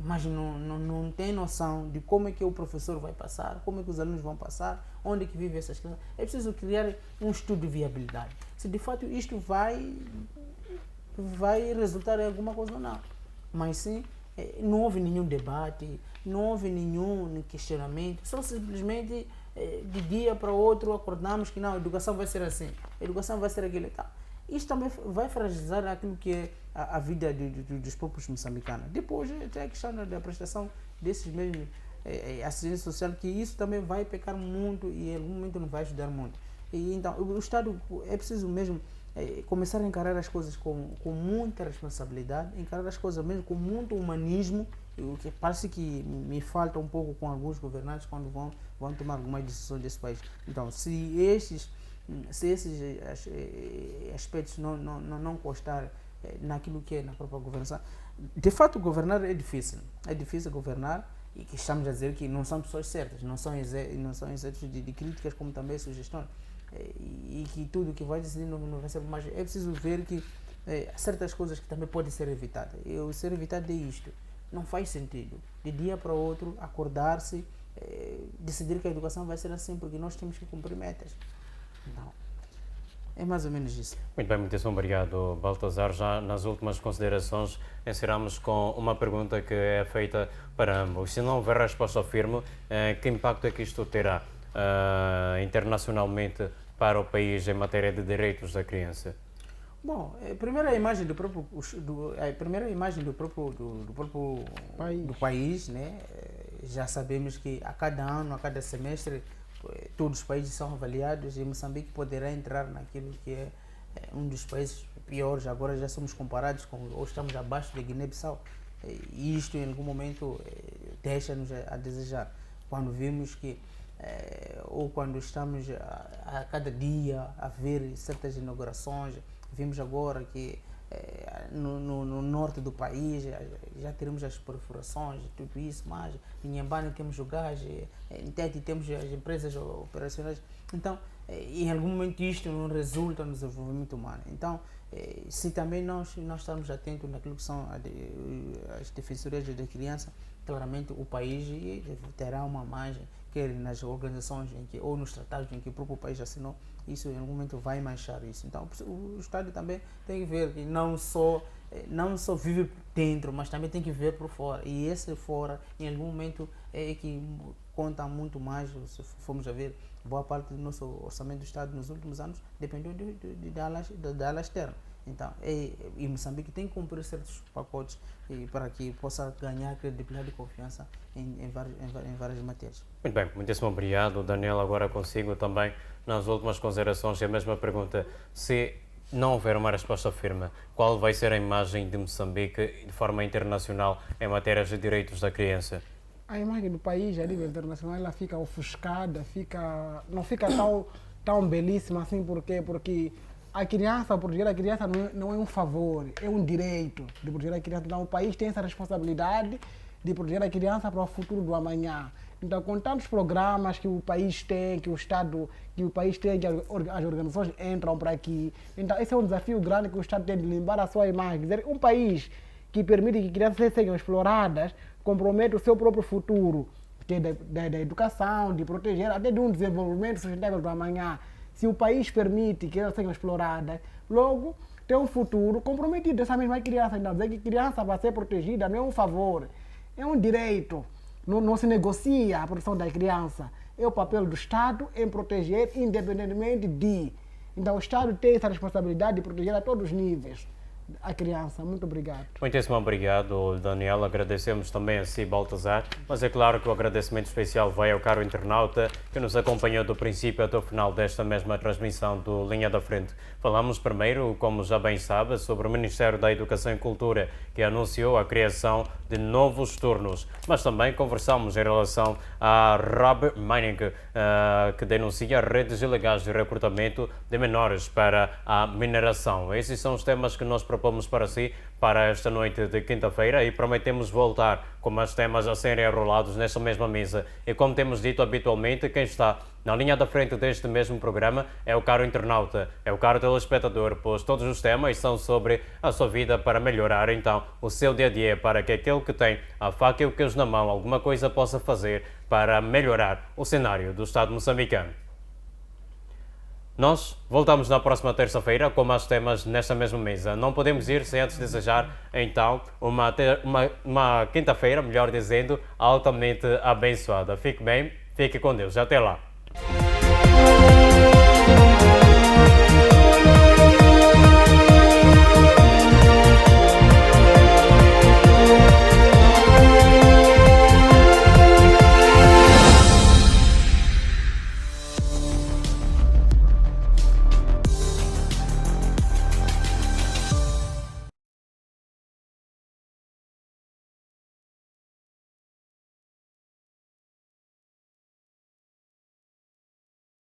mas não tem noção de como é que o professor vai passar, como é que os alunos vão passar, onde é que vivem essas crianças. É preciso criar um estudo de viabilidade, se de fato isto vai resultar em alguma coisa ou não. Mas sim, não houve nenhum debate, não houve nenhum questionamento, só simplesmente de dia para outro acordamos que não, a educação vai ser assim, a educação vai ser aquilo. Tá. Isto também vai fragilizar aquilo que é a vida dos próprios moçambicanos. Depois tem a questão da prestação desses mesmos assistência social, que isso também vai pecar muito e em algum momento não vai ajudar muito. E então o Estado é preciso mesmo começar a encarar as coisas com muita responsabilidade, encarar as coisas mesmo com muito humanismo, o que parece que me falta um pouco com alguns governantes quando vão tomar algumas decisões desse país. Então, se esses aspectos não constar naquilo que é na própria governação, de fato, governar é difícil. É difícil governar e que estamos a dizer que não são pessoas certas, não são excetos de críticas como também sugestões. E que tudo que vai decidir não vai ser mais. É preciso ver que há certas coisas que também podem ser evitadas. E o ser evitado é isto. Não faz sentido, de dia para o outro, acordar-se, decidir que a educação vai ser assim, porque nós temos que cumprir metas. Não. É mais ou menos isso. Muito bem, muitíssimo obrigado, Baltazar. Já nas últimas considerações, encerramos com uma pergunta que é feita para ambos. Se não houver resposta firme, que impacto é que isto terá internacionalmente para o país em matéria de direitos da criança? Bom, a primeira imagem do próprio país, né? Já sabemos que a cada ano, a cada semestre, todos os países são avaliados e Moçambique poderá entrar naquilo que é um dos países piores. Agora já somos comparados com, ou estamos abaixo de Guiné-Bissau. E isto em algum momento deixa-nos a desejar. Quando vimos que, ou quando estamos a cada dia a ver certas inaugurações, vimos agora que no norte do país já teremos as perfurações, tudo isso, mas em Inhambane temos o gás, em Tete temos as empresas operacionais. Então, em algum momento isto não resulta no desenvolvimento humano. Então, se também nós estamos atentos naquilo que são as defensorias da criança, claramente o país terá uma margem, quer nas organizações ou nos tratados em que o próprio país assinou, isso em algum momento vai manchar isso. Então o Estado também tem que ver que não só vive dentro, mas também tem que ver por fora. E esse fora, em algum momento, é que conta muito mais. Se formos a ver, boa parte do nosso orçamento do Estado nos últimos anos dependeu da ala externa. Então, e Moçambique tem que cumprir certos pacotes para que possa ganhar credibilidade e confiança em várias matérias. Muito bem, muitíssimo obrigado. Daniel, agora consigo também, nas últimas considerações, a mesma pergunta. Se não houver uma resposta firme, qual vai ser a imagem de Moçambique de forma internacional em matéria de direitos da criança? A imagem do país a nível internacional ela fica ofuscada, não fica tão belíssima assim. Por quê? Porque a criança, proteger a criança não é um favor, é um direito de proteger a criança. Então o país tem essa responsabilidade de proteger a criança para o futuro do amanhã. Então, com tantos programas que o país tem, que o país tem, que as organizações entram para aqui. Então, esse é um desafio grande que o Estado tem de limpar a sua imagem. Quer dizer, um país que permite que crianças sejam exploradas, compromete o seu próprio futuro, que é da educação, de proteger, até de um desenvolvimento sustentável do amanhã. Se o país permite que elas sejam exploradas, logo tem um futuro comprometido dessa mesma criança. Então, dizer que criança vai ser protegida não é um favor, é um direito. Não se negocia a proteção da criança. É o papel do Estado em proteger independentemente de. Então o Estado tem essa responsabilidade de proteger a todos os níveis a criança. Muito obrigado. Muitíssimo obrigado, Daniel. Agradecemos também a si, Baltazar. Mas é claro que o agradecimento especial vai ao caro internauta que nos acompanhou do princípio até o final desta mesma transmissão do Linha da Frente. Falamos primeiro, como já bem sabe, sobre o Ministério da Educação e Cultura, que anunciou a criação de novos turnos. Mas também conversamos em relação a Robert Mining, que denuncia redes ilegais de recrutamento de menores para a mineração. Esses são os temas que nós propomos para si para esta noite de quinta-feira e prometemos voltar com mais temas a serem enrolados nesta mesma mesa. E como temos dito habitualmente, quem está na linha da frente deste mesmo programa é o caro internauta, é o caro telespectador, pois todos os temas são sobre a sua vida para melhorar então o seu dia-a-dia, para que aquele que tem a faca e o queijo na mão alguma coisa possa fazer para melhorar o cenário do Estado moçambicano. Nós voltamos na próxima terça-feira com mais temas nesta mesma mesa. Não podemos ir sem antes desejar, então, uma quinta-feira, melhor dizendo, altamente abençoada. Fique bem, fique com Deus. Até lá.